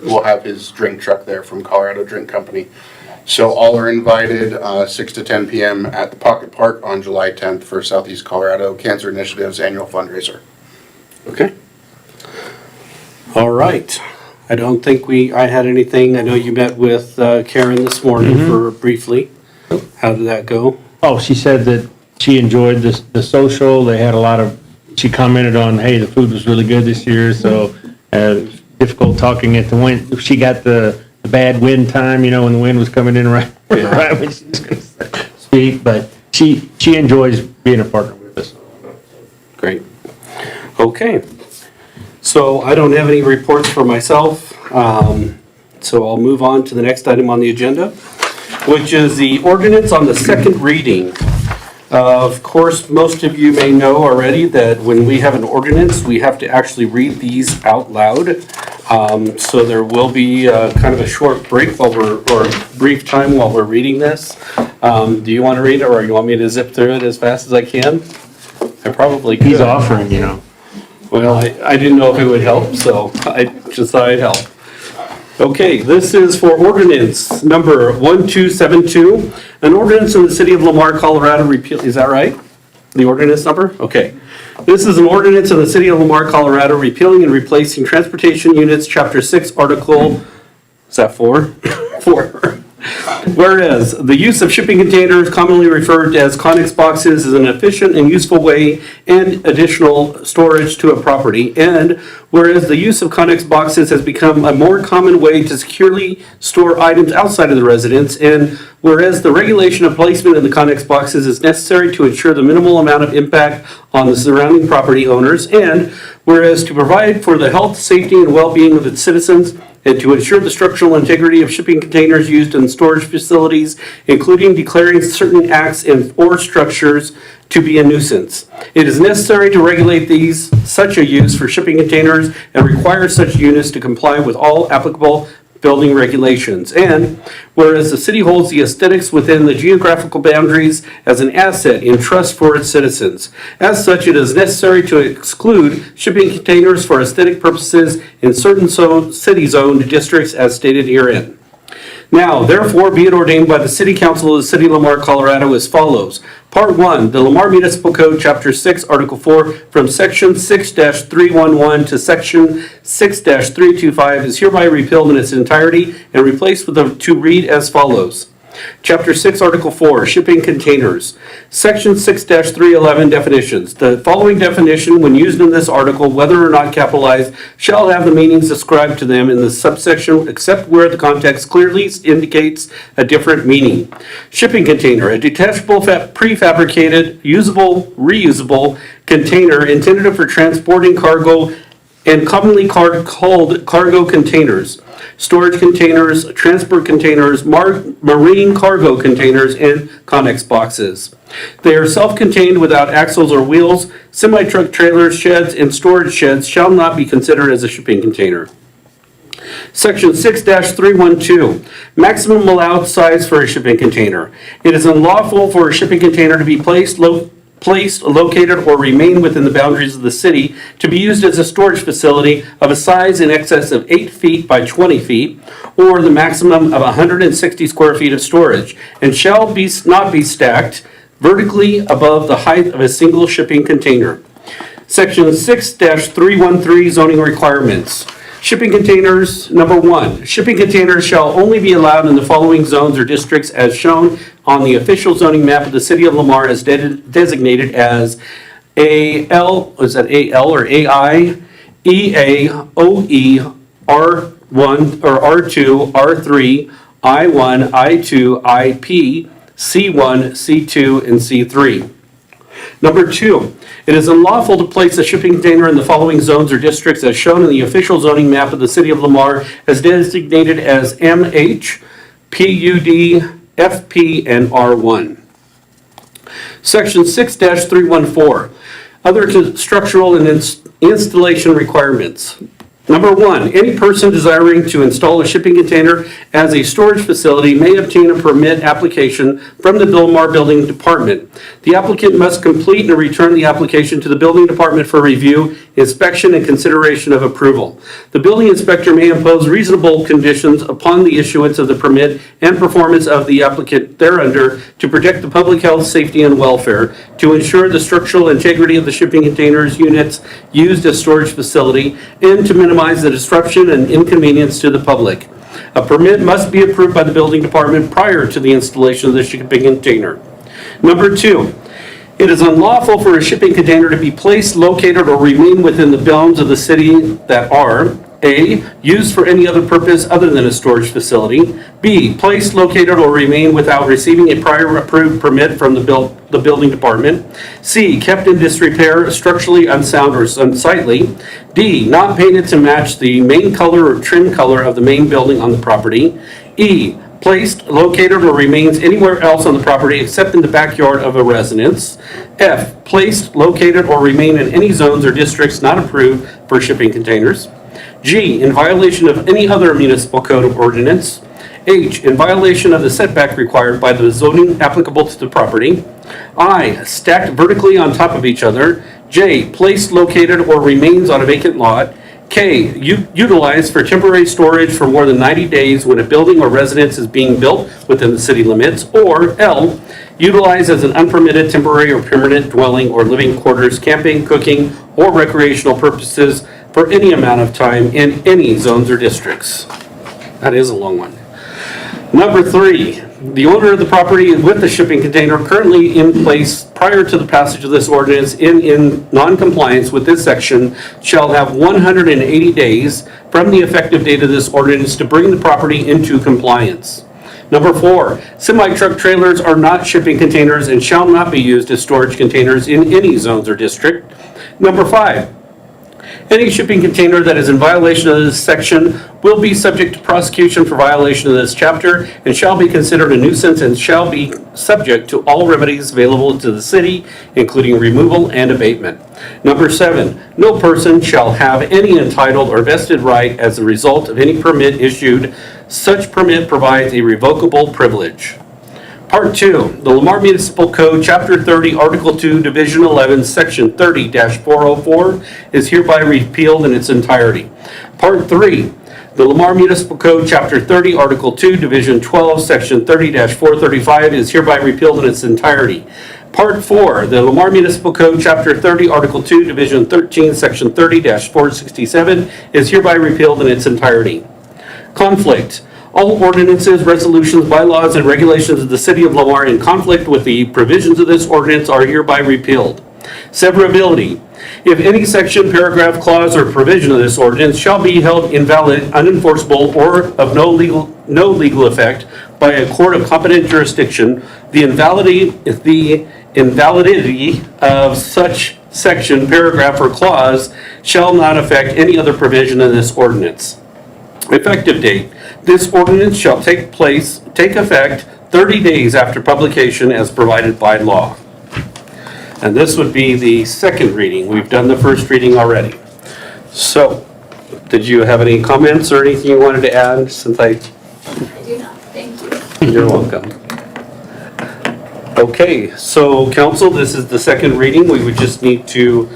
We'll have his drink truck there from Colorado Drink Company. So all are invited, 6 to 10 p.m. at the Pocket Park on July 10th for Southeast Colorado Cancer Initiative's annual fundraiser. Okay. All right. I don't think I had anything. I know you met with Karen this morning for briefly. How did that go? Oh, she said that she enjoyed the social. They had a lot of, she commented on, hey, the food was really good this year, so it was difficult talking at the wind. She got the bad wind time, you know, when the wind was coming in right when she was going to speak, but she enjoys being a partner with us. Great. Okay. So I don't have any reports for myself, so I'll move on to the next item on the agenda, which is the ordinance on the second reading. Of course, most of you may know already that when we have an ordinance, we have to actually read these out loud. So there will be kind of a short break or a brief time while we're reading this. Do you want to read it, or you want me to zip through it as fast as I can? I probably could. He's offering, you know. Well, I didn't know if it would help, so I just thought I'd help. Okay, this is for ordinance number 1272, an ordinance in the city of Lamar, Colorado, repeal, is that right? The ordinance number? Okay. This is an ordinance in the city of Lamar, Colorado, repealing and replacing transportation units, chapter 6, article, is that 4? 4. Whereas the use of shipping containers, commonly referred to as Conex boxes, is an efficient and useful way and additional storage to a property. And whereas the use of Conex boxes has become a more common way to securely store items outside of the residence, and whereas the regulation of placement of the Conex boxes is necessary to ensure the minimal amount of impact on the surrounding property owners, and whereas to provide for the health, safety, and well-being of its citizens, and to ensure the structural integrity of shipping containers used in storage facilities, including declaring certain acts or structures to be a nuisance. It is necessary to regulate such a use for shipping containers and require such units to comply with all applicable building regulations. And whereas the city holds the aesthetics within the geographical boundaries as an asset in trust for its citizens. As such, it is necessary to exclude shipping containers for aesthetic purposes in certain city-zoned districts as stated herein. Now, therefore, be it ordained by the City Council of the City of Lamar, Colorado as follows. Part 1, the Lamar Municipal Code, Chapter 6, Article 4, from Section 6-311 to Section 6-325 is hereby repealed in its entirety and replaced to read as follows. Chapter 6, Article 4, Shipping Containers. Section 6-311, Definitions. The following definition, when used in this article, whether or not capitalized, shall have the meanings ascribed to them in the subsection, except where the context clearly indicates a different meaning. Shipping container, a detachable, prefabricated, usable, reusable container intended for transporting cargo and commonly called cargo containers, storage containers, transport containers, marine cargo containers, and Conex boxes. They are self-contained without axles or wheels. Semi-truck trailers, sheds, and storage sheds shall not be considered as a shipping container. Section 6-312, maximum allowed size for a shipping container. It is unlawful for a shipping container to be placed, located, or remain within the boundaries of the city to be used as a storage facility of a size in excess of 8 feet by 20 feet, or the maximum of 160 square feet of storage, and shall not be stacked vertically above the height of a single shipping container. Section 6-313, zoning requirements. Shipping containers, number 1, shipping containers shall only be allowed in the following zones or districts as shown on the official zoning map of the city of Lamar as designated as AL, is that AL or AI, EA, OE, R1 or R2, R3, I1, I2, IP, C1, C2, and C3. Number 2, it is unlawful to place a shipping container in the following zones or districts as shown in the official zoning map of the city of Lamar as designated as MH, PUD, FP, and R1. Section 6-314, other structural and installation requirements. Number 1, any person desiring to install a shipping container as a storage facility may obtain a permit application from the Lamar Building Department. The applicant must complete and return the application to the Building Department for review, inspection, and consideration of approval. The building inspector may impose reasonable conditions upon the issuance of the permit and performance of the applicant thereunder to protect the public health, safety, and welfare, to ensure the structural integrity of the shipping containers units used as storage facility, and to minimize minimize the disruption and inconvenience to the public. A permit must be approved by the building department prior to the installation of the shipping container. Number 2, it is unlawful for a shipping container to be placed, located, or remain within the bounds of the city that are A, used for any other purpose other than a storage facility, B, placed, located, or remain without receiving a prior approved permit from the building department, C, kept in disrepair, structurally unsound or unsightly, D, not painted to match the main color or trim color of the main building on the property, E, placed, located, or remains anywhere else on the property except in the backyard of a residence. F, placed, located, or remain in any zones or districts not approved for shipping containers. G, in violation of any other municipal code of ordinance. H, in violation of the setback required by the zoning applicable to the property. I, stacked vertically on top of each other. J, placed, located, or remains on a vacant lot. K, utilized for temporary storage for more than 90 days when a building or residence is being built within the city limits. Or L, utilized as an unpermitted temporary or permanent dwelling or living quarters, camping, cooking, or recreational purposes for any amount of time in any zones or districts. That is a long one. Number 3, the owner of the property with the shipping container currently in place prior to the passage of this ordinance in non-compliance with this section shall have 180 days from the effective date of this ordinance to bring the property into compliance. Number 4, semi-truck trailers are not shipping containers and shall not be used as storage containers in any zones or district. Number 5, any shipping container that is in violation of this section will be subject to prosecution for violation of this chapter and shall be considered a nuisance and shall be subject to all remedies available to the city, including removal and abatement. Number 7, no person shall have any entitled or vested right as a result of any permit issued. Such permit provides a revocable privilege. Part 2, the Lamar Municipal Code, Chapter 30, Article 2, Division 11, Section 30-404 is hereby repealed in its entirety. Part 3, the Lamar Municipal Code, Chapter 30, Article 2, Division 12, Section 30-435 is hereby repealed in its entirety. Part 4, the Lamar Municipal Code, Chapter 30, Article 2, Division 13, Section 30-467 is hereby repealed in its entirety. Conflict. All ordinances, resolutions, bylaws, and regulations of the City of Lamar in conflict with the provisions of this ordinance are hereby repealed. Severability. If any section, paragraph, clause, or provision of this ordinance shall be held invalid, unenforceable, or of no legal effect by a court of competent jurisdiction, the invalidity of such section, paragraph, or clause shall not affect any other provision of this ordinance. Effective date. This ordinance shall take effect 30 days after publication as provided by law. And this would be the second reading. We've done the first reading already. So, did you have any comments or anything you wanted to add since I do not, thank you. You're welcome. Okay, so council, this is the second reading. We would just need to,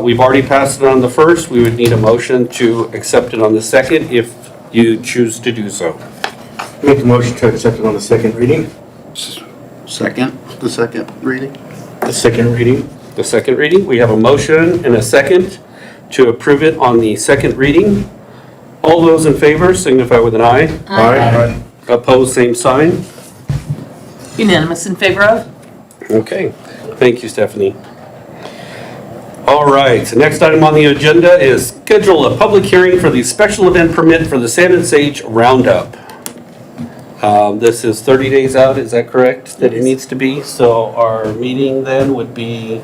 we've already passed it on the first. We would need a motion to accept it on the second if you choose to do so. Make a motion to accept it on the second reading. The second reading? The second reading. The second reading, we have a motion and a second to approve it on the second reading. All those in favor signify with an aye. Aye. Opposed, same sign. Unanimous in favor of? Okay, thank you, Stephanie. All right, the next item on the agenda is schedule a public hearing for the special event permit for the Sand and Sage Roundup. This is 30 days out, is that correct? That it needs to be? So our meeting then would be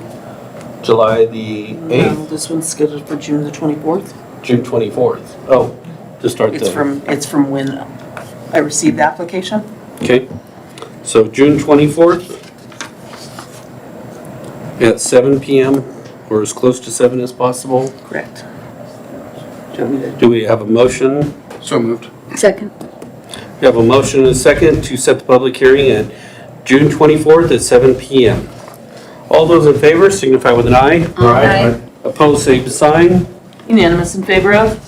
July the 8th? This one's scheduled for June the 24th. June 24th. Oh, to start It's from when I received the application. Okay, so June 24th at 7 p.m. or as close to 7 as possible. Correct. Do we have a motion? So moved. Second. We have a motion and a second to set the public hearing at June 24th at 7 p.m. All those in favor signify with an aye. Aye. Opposed, same sign. Unanimous in favor of?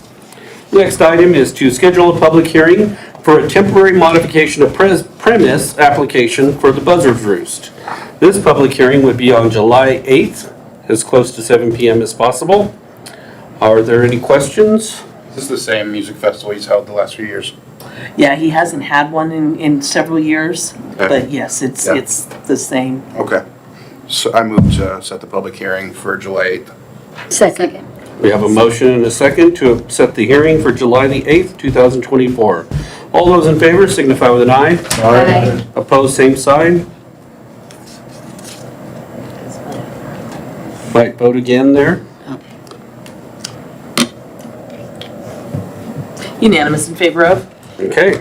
Next item is to schedule a public hearing for a temporary modification of premise application for the Buzzards Roost. This public hearing would be on July 8th, as close to 7 p.m. as possible. Are there any questions? Is this the same music festival he's held the last few years? Yeah, he hasn't had one in several years, Okay. but yes, it's Yeah. the same. Okay. So I move to set the public hearing for July 8th. Second. We have a motion and a second to set the hearing for July the 8th, 2024. All those in favor signify with an eye. Aye. Opposed, same sign. Might vote again there. Unanimous in favor of? Okay.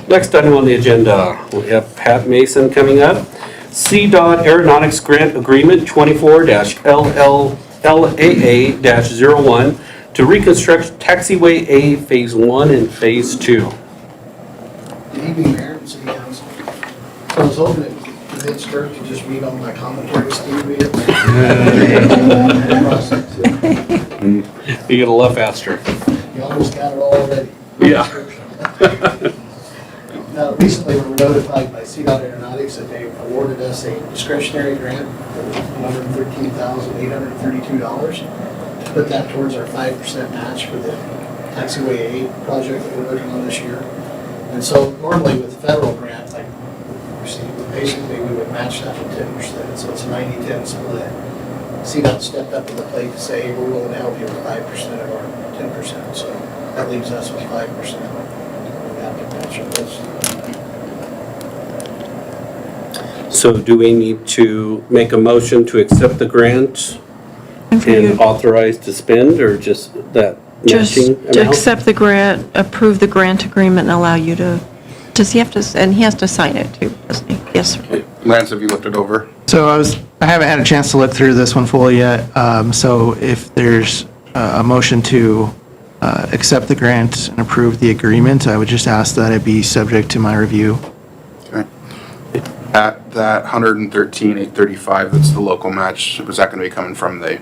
Next item on the agenda, we have Pat Mason coming up. CDOT Aeronautics Grant Agreement 24-LLAA-01 to reconstruct Taxiway A Phase 1 and Phase 2. Good evening, Mayor and City Council. So I was hoping to convince Kirk to just read all my commentary, Steve, read it. You get a lot faster. You almost got it all already. Yeah. Now, recently, we were notified by CDOT Aeronautics that they awarded us a discretionary grant for $113,832 to put that towards our 5% match for the Taxiway 8 project that we're working on this year. And so normally with the federal grant, like, basically we would match that with 10%, so it's a 90-10 split. CDOT stepped up to the plate to say, we're willing to help you with 5% of our 10%, so that leaves us with 5%. We have to match it with. So do we need to make a motion to accept the grant and authorize to spend, or just that Just matching to amount? accept the grant, approve the grant agreement, and allow you to, does he have to, and he has to sign it too, doesn't he? Yes, sir. Lance, have you looked it over? So I haven't had a chance to look through this one fully yet. So if there's a motion to accept the grant and approve the agreement, I would just ask that it be subject to my review. Okay. At that $113,835, that's the local match, was that going to be coming from the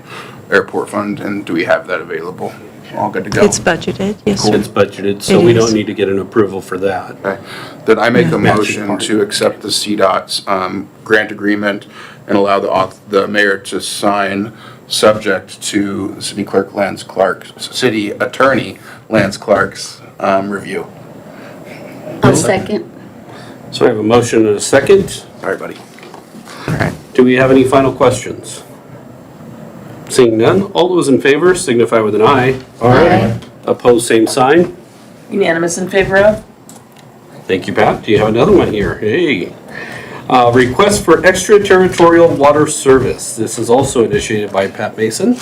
airport fund, and do we have that available? All good to go? It's budgeted, yes, sir. It's budgeted, so It we is. don't need to get an approval for that. Okay. Then I make a Matching motion part. to accept the CDOT's grant agreement and allow the mayor to sign, subject to city attorney Lance Clark's review. I'll second. So I have a motion and a second. Sorry, buddy. All right. Do we have any final questions? Seeing none, all those in favor signify with an eye. Aye. Opposed, same sign. Unanimous in favor of? Thank you, Pat. Do you have another one here? Hey. Request for extraterritorial water service. This is also initiated by Pat Mason.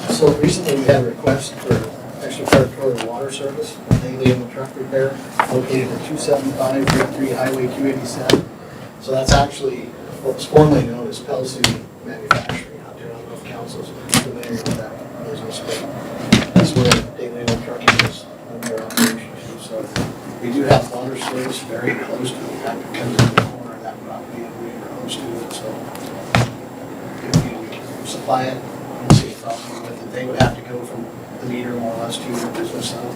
So recently we had a request for extraterritorial water service, mainly in the truck repair, located at 275 Route 3 Highway 287. So that's actually what was formerly known as Pelsu Manufacturing out there. I don't know if council's familiar with that business, but that's where Daily Oil Trucking is in their operation too. So we do have water service very close to it. In fact, it comes in the corner of that property and we're close to it. So if we can supply it, I don't see a problem with it. They would have to go from the meter more or less to the business zone.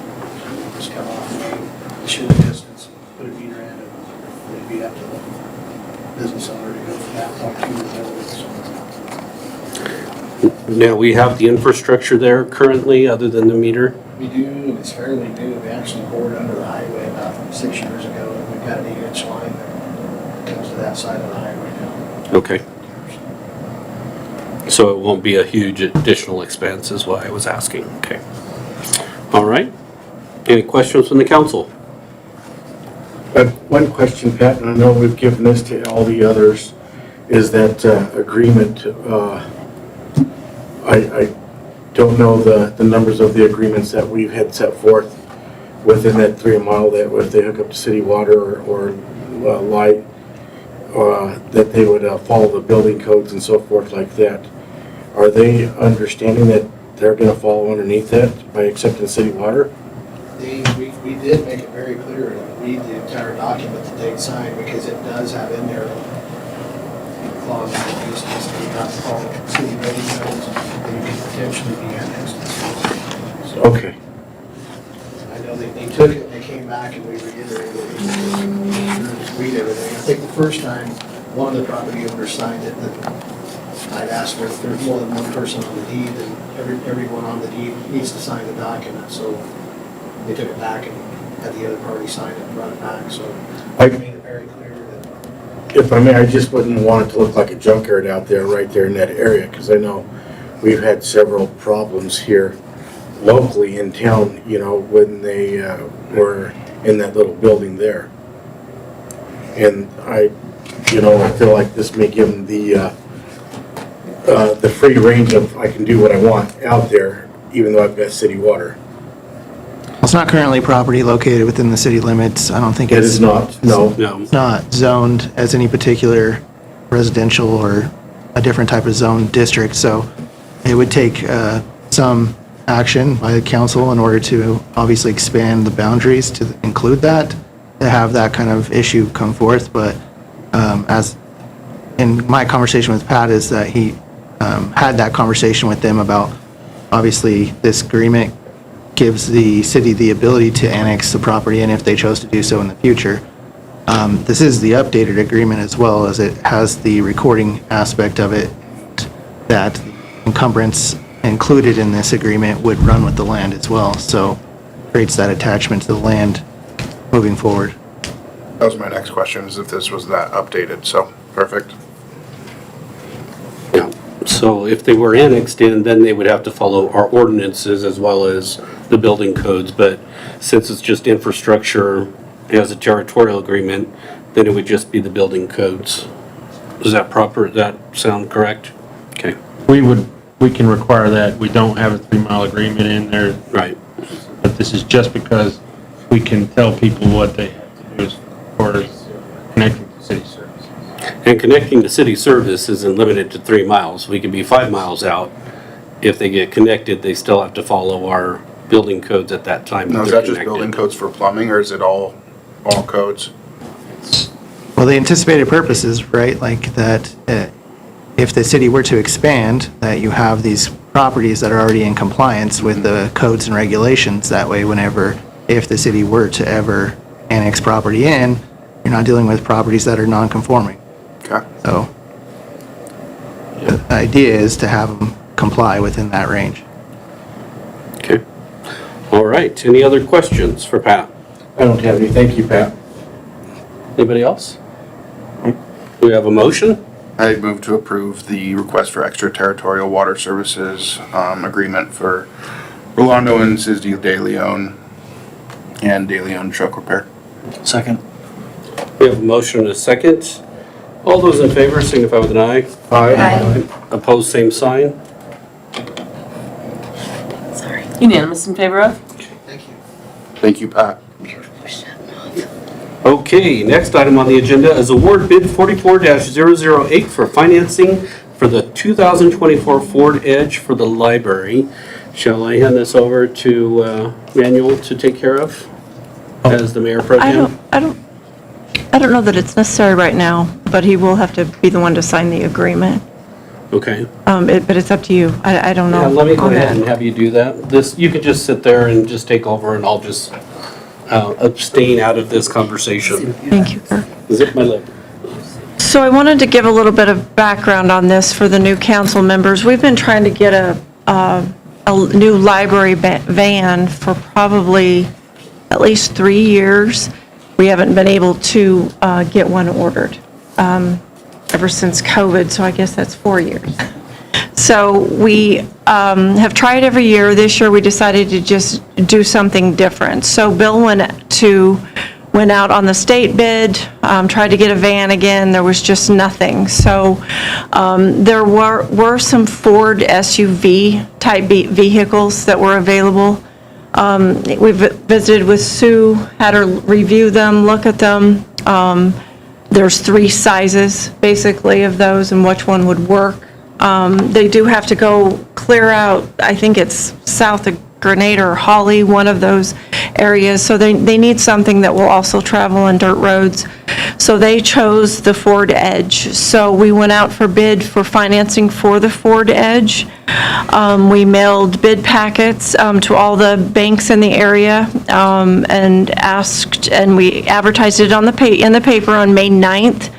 Just come off the main, issue the distance, put a meter in, and it'd be up to the business owner to go from that point to the building. Now, we have the infrastructure there currently, other than the meter. We do, and it's fairly new. We actually bored under the highway about 6 years ago, and we've got an 8-inch line that comes to that side of the highway now. Okay. So it won't be a huge additional expense is why I was asking. Okay. All right. Any questions from the council? One question, Pat, and I know we've given this to all the others, is that agreement, I don't know the numbers of the agreements that we've had set forth within that 3 mile that if they hook up to city water or light, that they would follow the building codes and so forth like that. Are they understanding that they're going to fall underneath that by accepting city water? We did make it very clear to read the entire document that they signed, because it does have in there clauses that use this to not follow city building codes, and you could potentially be annexed. So Okay. I know they took it, and they came back, and we reiterated it. Read everything. I think the first time, one of the property owners signed it, that I'd asked if there's more than one person on the deed, then everyone on the deed needs to sign the document, so they took it back and had the other party sign it and brought it back, so I made it very clear that If I may, I just wouldn't want it to look like a junkyard out there, right there in that area, because I know we've had several problems here locally in town, you know, when they were in that little building there. And I feel like this may give them the free range of, I can do what I want out there, even though I've got city water. It's not currently property located within the city limits. I don't think It it's. is not, no. No. It's not zoned as any particular residential or a different type of zone district, so it would take some action by the council in order to obviously expand the boundaries to include that, to have that kind of issue come forth, but as in my conversation with Pat is that he had that conversation with them about, obviously, this agreement gives the city the ability to annex the property in if they chose to do so in the future. This is the updated agreement as well, as it has the recording aspect of it, that encumbrance included in this agreement would run with the land as well, so creates that attachment to the land moving forward. That was my next question, is if this was that updated, so, perfect. Yeah, so if they were annexed in, then they would have to follow our ordinances as well as the building codes, but since it's just infrastructure as a territorial agreement, then it would just be the building codes. Is that proper? Does that sound correct? Okay, We can require that. We don't have a 3-mile agreement in there, right. but this is just because we can tell people what they have to do as far as connecting to city services. And connecting to city service isn't limited to 3 miles. We could be 5 miles out. If they get connected, they still have to follow our building codes at that time. Now, is they're that just connected. building codes for plumbing, or is it all codes? Well, the anticipated purpose is, right, like that if the city were to expand, that you have these properties that are already in compliance with the codes and regulations. That way, if the city were to ever annex property in, you're not dealing with properties that are non-conforming. Okay. So the idea is to have them comply within that range. Okay. All right, any other questions for Pat? I don't have any, thank you, Pat. Anybody else? Do we have a motion? I move to approve the request for extraterritorial water services agreement for Rolando and Cisdi De Leon and De Leon truck repair. Second. We have a motion and a second. All those in favor signify with an eye. Aye. Opposed, same sign. Sorry. Unanimous in favor of? thank you. Thank you, Pat. Okay, next item on the agenda is award bid 44-008 for financing for the 2024 Ford Edge for the library. Shall I hand this over to Manuel to take care of as the mayor pro tem? I don't know that it's necessary right now, but he will have to be the one to sign the agreement. Okay. But it's up to you. I don't know. Yeah, let me go on ahead that. and have you do that. You could just sit there and just take over and I'll just abstain out of this conversation. Thank you, Kirk. Zip my lip. So I wanted to give a little bit of background on this for the new council members. We've been trying to get a new library van for probably at least 3 years. We haven't been able to get one ordered ever since COVID, so I guess that's 4 years. So we have tried every year. This year we decided to just do something different. So Bill went out on the state bid, tried to get a van again. There was just nothing. So there were some Ford SUV type vehicles that were available. We visited with Sue, had her review them, look at them. There's 3 sizes basically of those and which one would work. They do have to go clear out, I think it's south of Grenada or Holly, one of those areas. So they need something that will also travel on dirt roads. So they chose the Ford Edge. So we went out for bid for financing for the Ford Edge. We mailed bid packets to all the banks in the area and asked, and we advertised it in the paper on May 9th.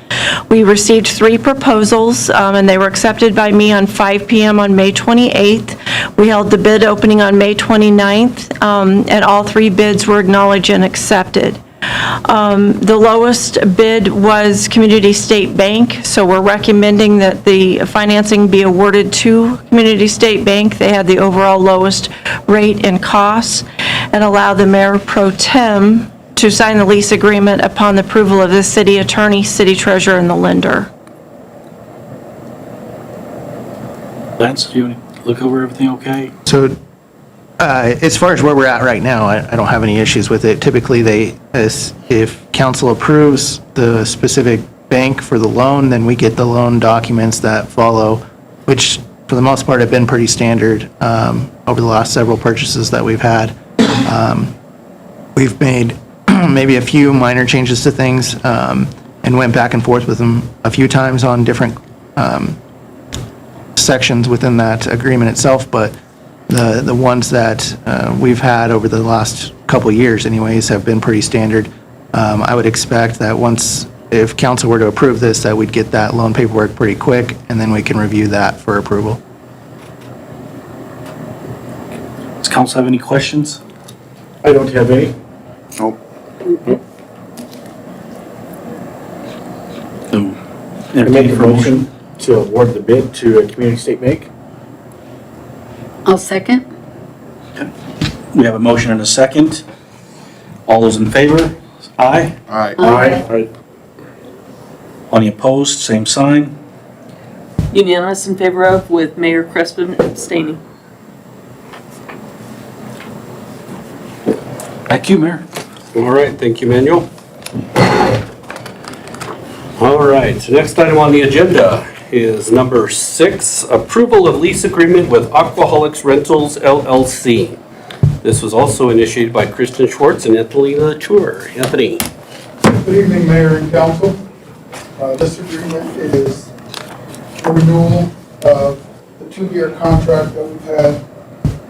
We received 3 proposals, and they were accepted by me on 5 PM on May 28th. We held the bid opening on May 29th, and all 3 bids were acknowledged and accepted. The lowest bid was Community State Bank, so we're recommending that the financing be awarded to Community State Bank. They had the overall lowest rate and costs, and allow the Mayor Pro Tem to sign the lease agreement upon the approval of the city attorney, city treasurer, and the lender. Lance, do you want to look over everything okay? So, as far as where we're at right now, I don't have any issues with it. Typically, if council approves the specific bank for the loan, then we get the loan documents that follow, which for the most part have been pretty standard over the last several purchases that we've had. We've made maybe a few minor changes to things and went back and forth with them a few times on different sections within that agreement itself, but the ones that we've had over the last couple of years anyways have been pretty standard. I would expect that if council were to approve this, that we'd get that loan paperwork pretty quick, and then we can review that for approval. Does council have any questions? I don't have any. Nope. I make a motion to award the bid to Community State Bank. I'll second. We have a motion and a second. All those in favor? Aye. Aye. Aye. Any opposed? Same sign. Unanimous in favor of, with Mayor Crespin abstaining. Back to you, Mayor. All right, thank you, Manuel. All right, so next item on the agenda is number 6, approval of lease agreement with Aquaholics Rentals LLC. This was also initiated by Kristen Schwartz and Anthony Latour. Anthony. Good evening, Mayor and Council. This agreement is a renewal of the 2-year contract that we've had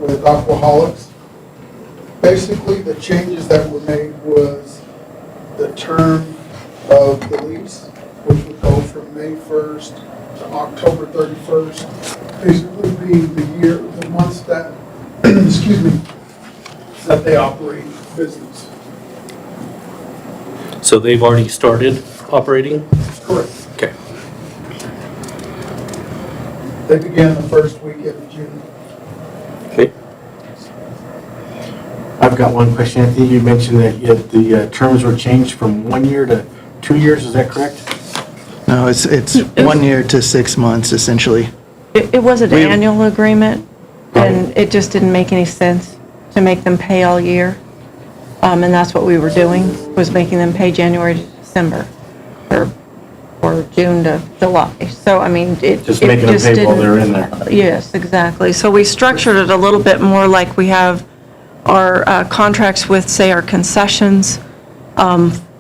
with Aquaholics. Basically, the changes that were made was the term of the lease, which would go from May 1st to October 31st, basically being the months that, excuse me, that they operate business. So they've already started operating? Correct. Okay. They began the first weekend of June. Okay. I've got one question, Anthony. You mentioned that the terms were changed from 1 year to 2 years, is that correct? No, it's 1 year to 6 months, essentially. It was an annual agreement, and it just didn't make any sense to make them pay all year. And that's what we were doing, was making them pay January to December, or June to July. So, I mean, it Just making them pay while they're in there. Yes, exactly. So we structured it a little bit more like we have our contracts with, say, our concessions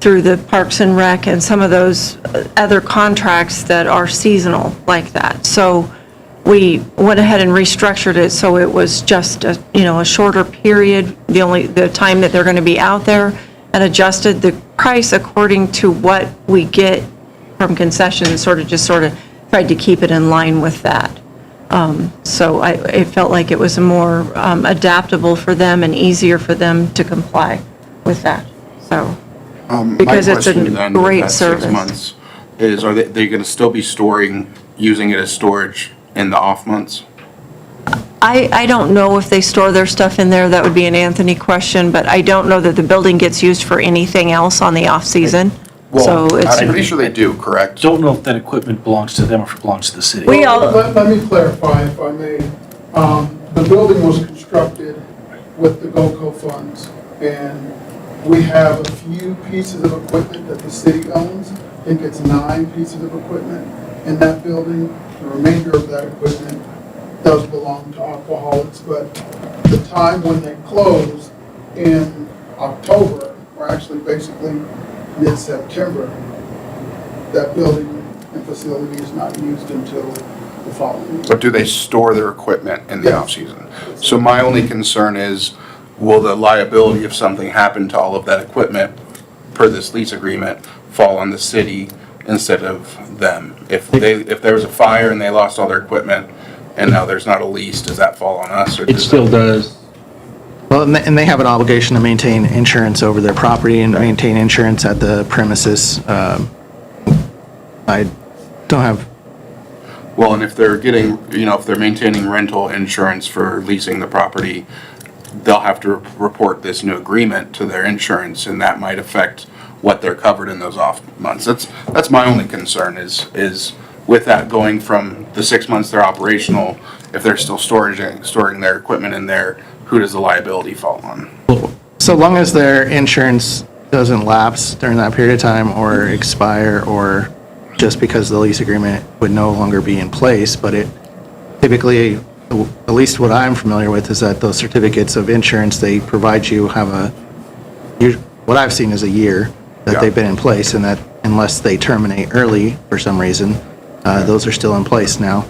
through the Parks and Rec and some of those other contracts that are seasonal like that. So we went ahead and restructured it so it was just a shorter period, the time that they're going to be out there, and adjusted the price according to what we get from concessions, sort of tried to keep it in line with that. So it felt like it was more adaptable for them and easier for them to comply with that. So, because it's a great service. 6 months is, are they going to still be using it as storage in the off months? I don't know if they store their stuff in there. That would be an Anthony question, but I don't know that the building gets used for anything else on the off-season. Well, So it's. I'm pretty sure they do, correct? Don't know if that equipment belongs to them or if it belongs to the city. Let me clarify, if I may. The building was constructed with the GOCO funds, and we have a few pieces of equipment that the city owns. I think it's 9 pieces of equipment in that building. The remainder of that equipment does belong to Aquaholics, but the time when they close in October, or actually basically mid-September, that building and facility is not used until the following year. But do they store their equipment in the Yes. off-season? So my only concern is, will the liability if something happened to all of that equipment per this lease agreement fall on the city instead of them. If there was a fire and they lost all their equipment and now there's not a lease, does that fall on us? Or It still does. Well, and they have an obligation to maintain insurance over their property and maintain insurance at the premises. I don't have, Well, and if they're getting, if they're maintaining rental insurance for leasing the property, they'll have to report this new agreement to their insurance, and that might affect what they're covered in those off months. That's my only concern is with that going from the 6 months they're operational, if they're still storing their equipment in there, who does the liability fall on? so long as their insurance doesn't lapse during that period of time or expire, or just because the lease agreement would no longer be in place, but it typically, at least what I'm familiar with, is that those certificates of insurance they provide you have what I've seen is a year that they've been in place, and that unless they terminate early for some reason, those are still in place now.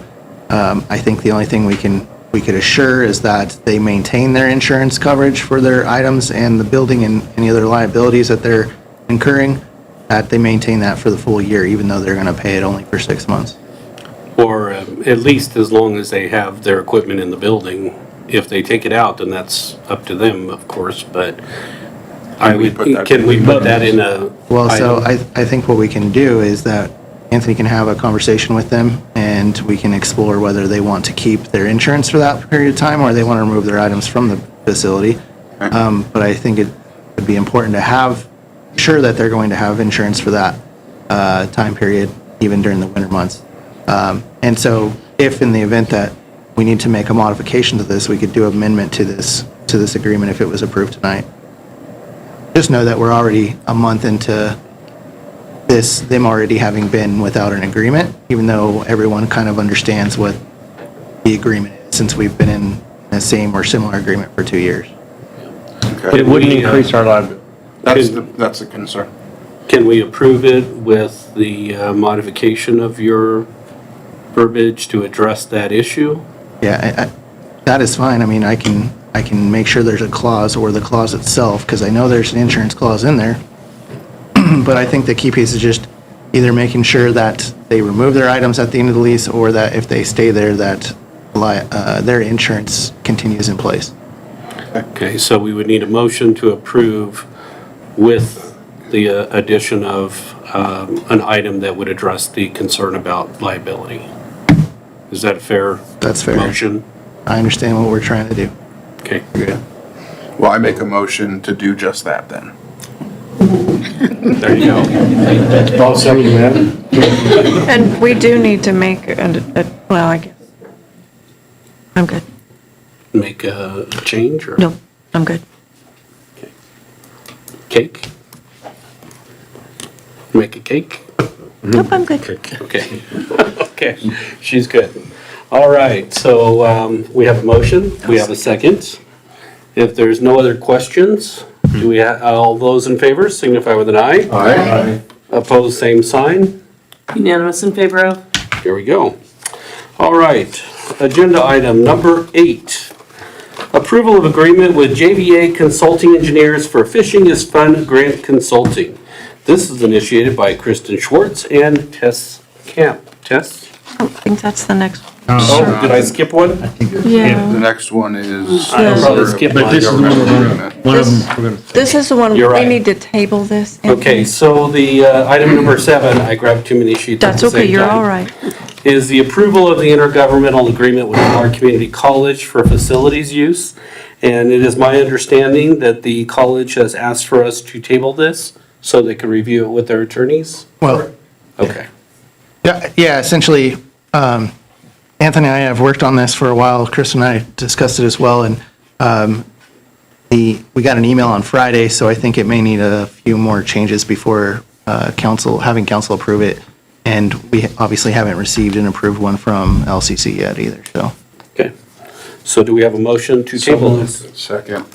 I think the only thing we could assure is that they maintain their insurance coverage for their items and the building and any other liabilities that they're incurring, that they maintain that for the full year, even though they're going to pay it only for 6 months. Or at least as long as they have their equipment in the building. If they take it out, then that's up to them, of course, but can we put that in a? Well, so item? I think what we can do is that Anthony can have a conversation with them, and we can explore whether they want to keep their insurance for that period of time, or they want to remove their items from the facility. But I think it would be important to have, sure that they're going to have insurance for that time period, even during the winter months. And so if in the event that we need to make a modification to this, we could do amendment to this agreement if it was approved tonight. Just know that we're already a month into this, them already having been without an agreement, even though everyone kind of understands what the agreement is, since we've been in the same or similar agreement for 2 years. Okay. It wouldn't increase our liability. That's a concern. Can we approve it with the modification of your verbiage to address that issue? Yeah, that is fine. I mean, I can make sure there's a clause, or the clause itself, because I know there's an insurance clause in there. But I think the key piece is just either making sure that they remove their items at the end of the lease, or that if they stay there, that their insurance continues in place. Okay, so we would need a motion to approve with the addition of an item that would address the concern about liability. Is that a fair? That's fair. Motion? I understand what we're trying to do. Okay. Good. Well, I make a motion to do just that then. There you go. I'll second that. And we do need to make, well, I guess, I'm good. Make a change or? No, I'm good. Cake? Make a cake? Nope, I'm good. Okay. Okay, she's good. All right, so we have a motion, we have a second. If there's no other questions, do we have, all those in favor signify with an eye? Aye. Opposed, same sign. Unanimous in favor of? Here we go. All right, agenda item number 8. Approval of agreement with JVA Consulting Engineers for Fishing is Fun Grant Consulting. This is initiated by Kristen Schwartz and Tess Camp. Tess? I think that's the next one. Oh, did I skip one? Yeah. The next one is. I probably skipped But this is one of them, we're gonna. This is the one, You're we right. need to table this. Okay, so the item number 7, I grabbed too many sheets at That's the same okay, you're time, all right. is the approval of the intergovernmental agreement with Lamar Community College for facilities use. And it is my understanding that the college has asked for us to table this so they can review it with their attorneys? Well, Okay. yeah, essentially, Anthony and I have worked on this for a while. Chris and I discussed it as well, and we got an email on Friday, so I think it may need a few more changes before having council approve it. And we obviously haven't received an approved one from LCC yet either, so. Okay. So do we have a motion to table this? Second.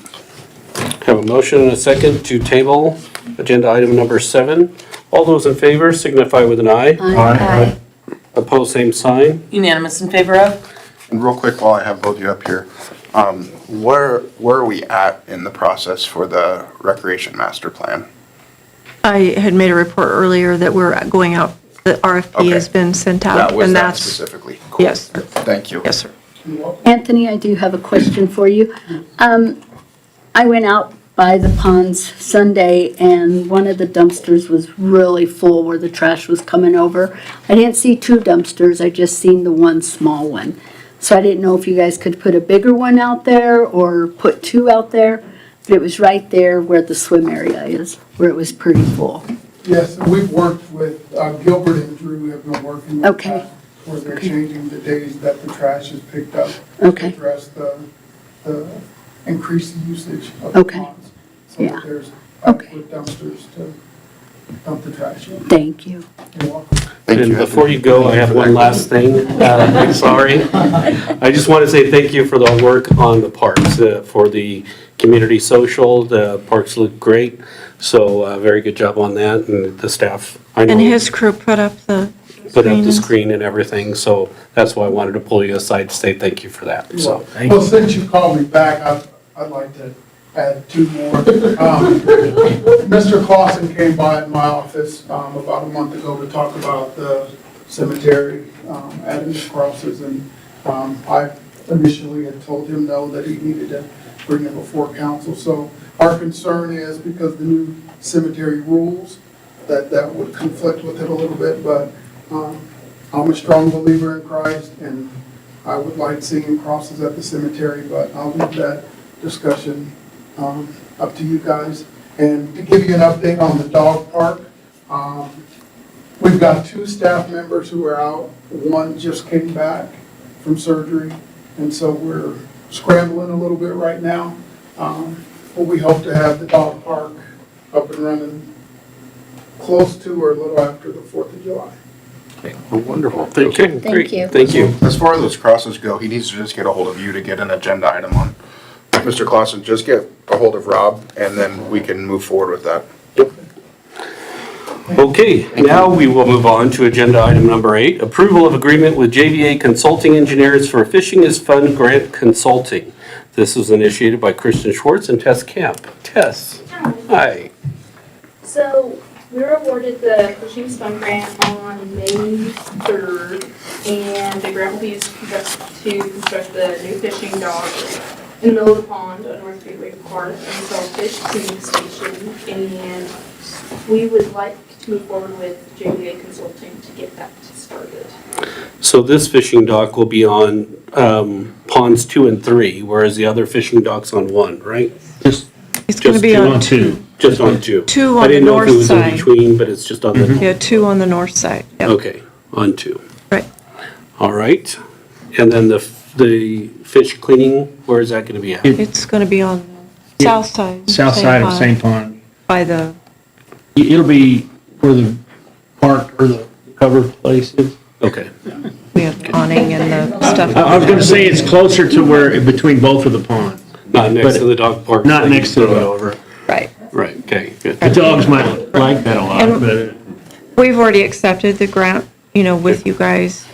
Have a motion and a second to table agenda item number 7. All those in favor signify with an eye. Aye. Opposed, same sign. Unanimous in favor of? And real quick, while I have both of you up here, where are we at in the process for the recreation master plan? I had made a report earlier that we're going out the RFP has been sent out. That was and that that's specifically. Cool. Yes, sir. Thank you. Yes, sir. Anthony, I do have a question for you. I went out by the ponds Sunday and one of the dumpsters was really full where the trash was coming over. I didn't see two dumpsters, I just seen the one small one. So I didn't know if you guys could put a bigger one out there or put two out there, but it was right there where the swim area is, where it was pretty full. Yes, and we've worked with, Gilbert and Drew have been working with Okay. that, where they're changing the days that the trash is picked up. Okay. To address the increased usage of Okay. the ponds. So Yeah. that there's adequate dumpsters to dump the trash in. Thank you. You're welcome. And before you go, I have one last thing. I'm sorry. I just want to say thank you for the work on the parks, for the community social. The parks look great, so very good job on that, and the staff. I know And his crew put up the put up the screen. screen and everything, so that's why I wanted to pull you aside to say thank you for that. So Well, since you called me back, I'd like to add two more. Mr. Clausen came by my office about a month ago to talk about the cemetery, adding the crosses, and I initially had told him no, that he needed to bring it before council. So our concern is, because the new cemetery rules, that would conflict with it a little bit, but I'm a strong believer in Christ, and I would like seeing crosses at the cemetery, but I'll leave that discussion up to you guys. And to give you an update on the dog park, we've got 2 staff members who are out. One just came back from surgery, and so we're scrambling a little bit right now. But we hope to have the dog park up and running close to or a little after the 4th of July. well, wonderful. Thank you. Thank Great. you. Thank you. As far as those crosses go, he needs to just get a hold of you to get an agenda item on. Mr. Clausen, just get a hold of Rob, and then we can move forward with that. Okay, now we will move on to agenda item number 8, approval of agreement with JVA Consulting Engineers for Fishing is Fun Grant Consulting. This was initiated by Kristen Schwartz and Tess Camp. Tess, hi. So we were awarded the Fishing Fund Grant on May 3rd, and the grant will be used to construct the new fishing dock in the middle of the pond on North Gateway Park and install fish cleaning station. And we would like to move forward with JVA Consulting to get that started. So this fishing dock will be on ponds 2 and 3, whereas the other fishing dock's on 1, right? It's going to Just be two on 2. Just on 2. 2 I on the didn't know if it north was in side. between, but it's just on the. Yeah, 2 on the north side. Yep. Okay, on 2. Right. All right. And then the fish cleaning, where is that going to be at? It's going to be on the south side. South same side of pond, St. Pond. By the, It'll be where the park or the covered place is. Okay. we have awning and the stuff. I was gonna say it's closer to where, between both of the ponds. Not next to the dog park. Not so you next to throw it the- over. Right. Right, okay, good. The dogs might like that a lot, And- but We've already accepted the grant, with you guys.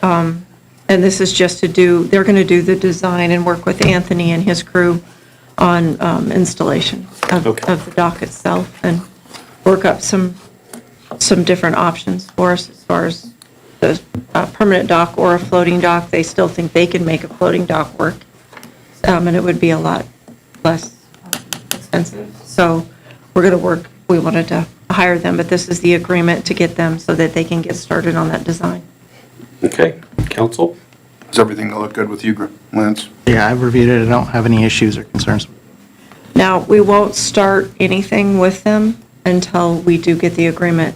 And this is just to do, they're going to do the design and work with Anthony and his crew on installation of the dock itself and work up some different options for us as far as the permanent dock or a floating dock. They still think they can make a floating dock work, and it would be a lot less expensive. So we're going to work, we wanted to hire them, but this is the agreement to get them so that they can get started on that design. Okay, council? Does everything look good with you, Lance? Yeah, I've reviewed it. I don't have any issues or concerns. Now, we won't start anything with them until we do get the agreement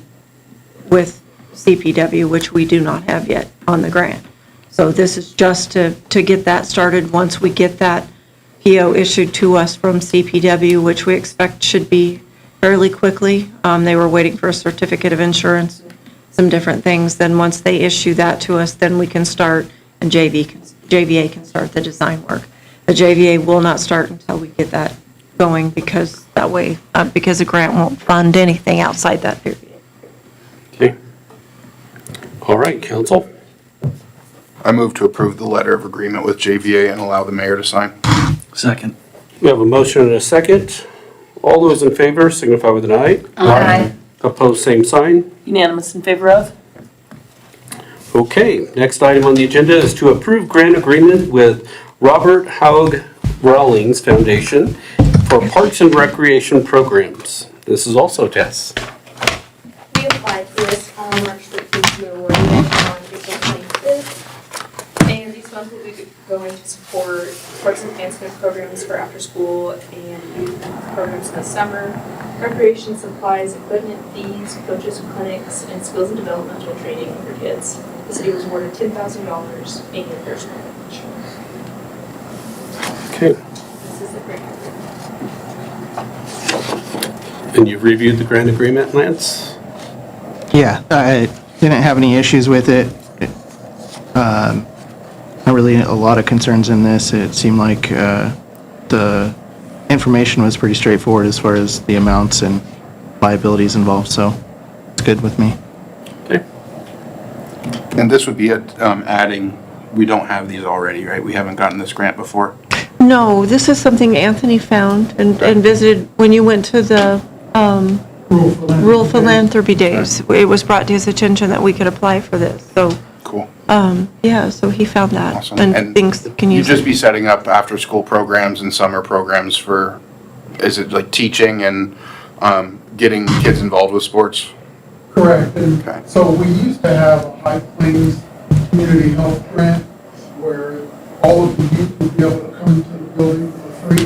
with CPW, which we do not have yet on the grant. So this is just to get that started. Once we get that PO issued to us from CPW, which we expect should be fairly quickly. They were waiting for a certificate of insurance, some different things. Then once they issue that to us, then we can start, and JVA can start the design work. The JVA will not start until we get that going, because that way, because the grant won't fund anything outside that period. Okay. All right, council? I move to approve the letter of agreement with JVA and allow the mayor to sign. Second. We have a motion and a second. All those in favor signify with an aye. Aye. Opposed, same sign. Unanimous in favor of? Okay, next item on the agenda is to approve grant agreement with Robert Haug Rawlings Foundation for Parks and Recreation Programs. This is also Tess. We applied for this on March 13th, we were awarded it on April 25th. And these funds will be going to support parks enhancement programs for after school and youth programs in the summer, recreation supplies, equipment fees, coaches, clinics, and skills and developmental training for kids. The city was awarded $10,000 and there's no match. Okay. This is the grant. And you've reviewed the grant agreement, Lance? Yeah, I didn't have any issues with it. Not really a lot of concerns in this. It seemed like the information was pretty straightforward as far as the amounts and liabilities involved, so it's good with me. Okay. And this would be adding, we don't have these already, right? We haven't gotten this grant before? No, this is something Anthony found and visited when you went to the Rural Philanthropy Days. It was brought to his attention that we could apply for this, so. Cool. Yeah, so he found that Awesome. and thinks can You'd use just it. be setting up after-school programs and summer programs for, is it like teaching and getting kids involved with sports? Correct, and Okay. so we used to have a High Plains Community Health Grant where all of the youth would be able to come to the building for free.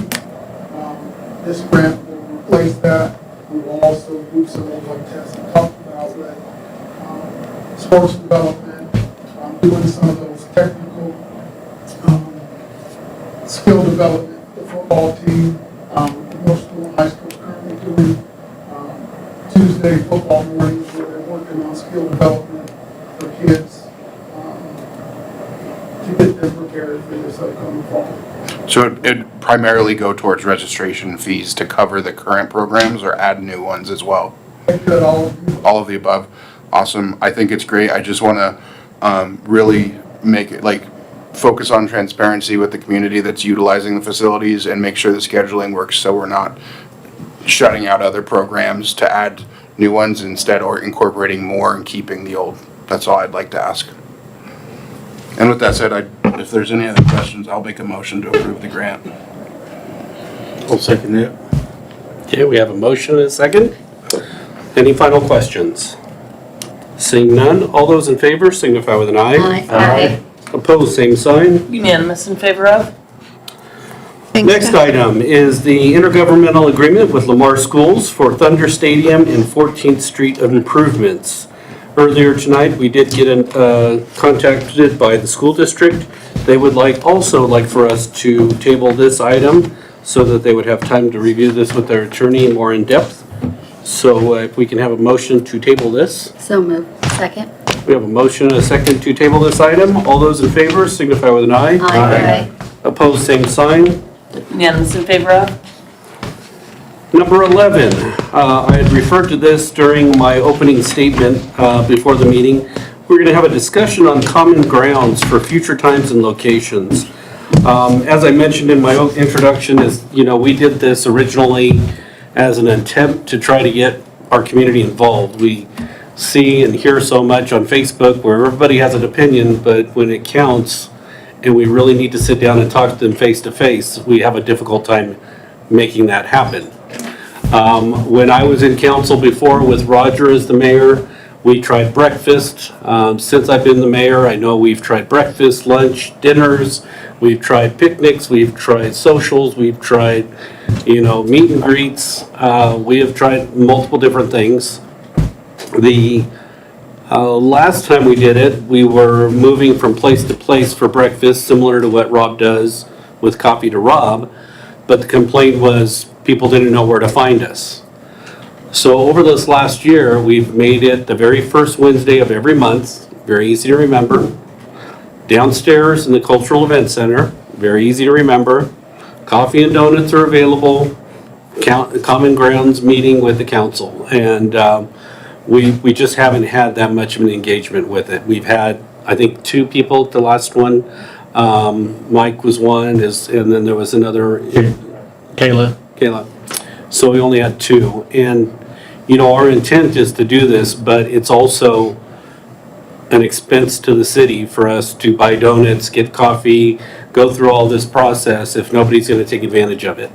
This grant will replace that. We will also do some of what Tessa talked about, like sports development, doing some of those technical skill development, the football team, middle school and high school currently doing Tuesday football mornings where they're working on skill development for kids to get them prepared for this upcoming fall. So it'd primarily go towards registration fees to cover the current programs or add new ones as well? I could all All of the above. Awesome. I think it's great. I just want to really make it like focus on transparency with the community that's utilizing the facilities and make sure the scheduling works so we're not shutting out other programs to add new ones instead or incorporating more and keeping the old. That's all I'd like to ask. And with that said, if there's any other questions, I'll make a motion to approve the grant. I'll second it. Okay, we have a motion and a second. Any final questions? Seeing none, all those in favor signify with an eye. Aye. Opposed, same sign. Unanimous in favor of? Thanks, Next Beth. item is the intergovernmental agreement with Lamar Schools for Thunder Stadium and 14th Street improvements. Earlier tonight, we did get contacted by the school district. They would also like for us to table this item so that they would have time to review this with their attorney more in depth. So if we can have a motion to table this. So moved. Second? We have a motion and a second to table this item. All those in favor signify with an eye. Aye. Opposed, same sign. Unanimous in favor of? Number 11, I had referred to this during my opening statement before the meeting. We're going to have a discussion on common grounds for future times and locations. As I mentioned in my introduction, we did this originally as an attempt to try to get our community involved. We see and hear so much on Facebook where everybody has an opinion, but when it counts and we really need to sit down and talk to them face to face, we have a difficult time making that happen. When I was in council before with Roger as the mayor, we tried breakfast. Since I've been the mayor, I know we've tried breakfast, lunch, dinners, we've tried picnics, we've tried socials, we've tried, meet and greets. We have tried multiple different things. The last time we did it, we were moving from place to place for breakfast, similar to what Rob does with Coffee to Rob, but the complaint was people didn't know where to find us. So over this last year, we've made it the very first Wednesday of every month, very easy to remember. Downstairs in the Cultural Event Center, very easy to remember. Coffee and donuts are available. Common Grounds meeting with the council. And we just haven't had that much of an engagement with it. We've had, I think, 2 people at the last one. Mike was one, and then there was another. Kayla. So we only had 2. And, our intent is to do this, but it's also an expense to the city for us to buy donuts, get coffee, go through all this process if nobody's going to take advantage of it.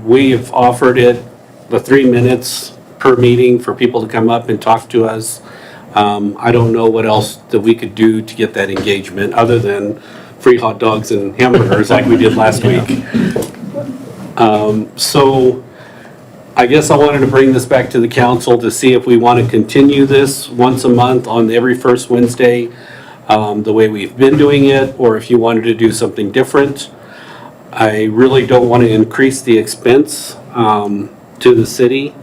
We have offered it the 3 minutes per meeting for people to come up and talk to us. I don't know what else that we could do to get that engagement other than free hot dogs and hamburgers like we did last week. So I guess I wanted to bring this back to the council to see if we want to continue this once a month on every first Wednesday, the way we've been doing it, or if you wanted to do something different. I really don't want to increase the expense to the city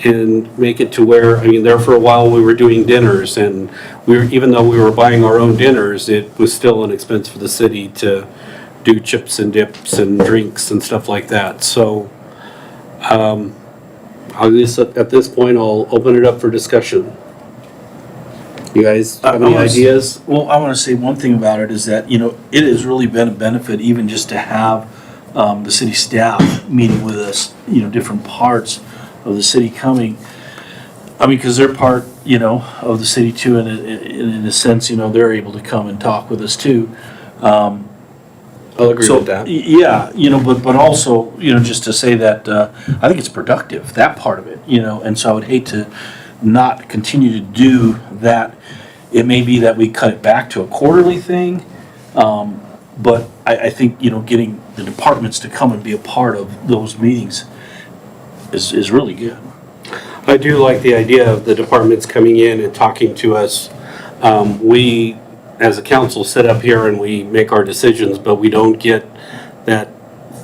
and make it to where, I mean, there for a while we were doing dinners, and even though we were buying our own dinners, it was still an expense for the city to do chips and dips and drinks and stuff like that. So I'll just, at this point, I'll open it up for discussion. You guys have any ideas? Well, I want to say one thing about it is that, you know, it has really been a benefit even just to have the city staff meeting with us, you know, different parts of the city coming. I mean, because they're part, you know, of the city too, and in a sense, you know, they're able to come and talk with us too. I'll agree with that. Yeah, you know, but also, you know, just to say that I think it's productive, that part of it, you know, and so I would hate to not continue to do that. It may be that we cut it back to a quarterly thing, but I think, you know, getting the departments to come and be a part of those meetings is really good. I do like the idea of the departments coming in and talking to us. We, as a council, sit up here and we make our decisions, but we don't get that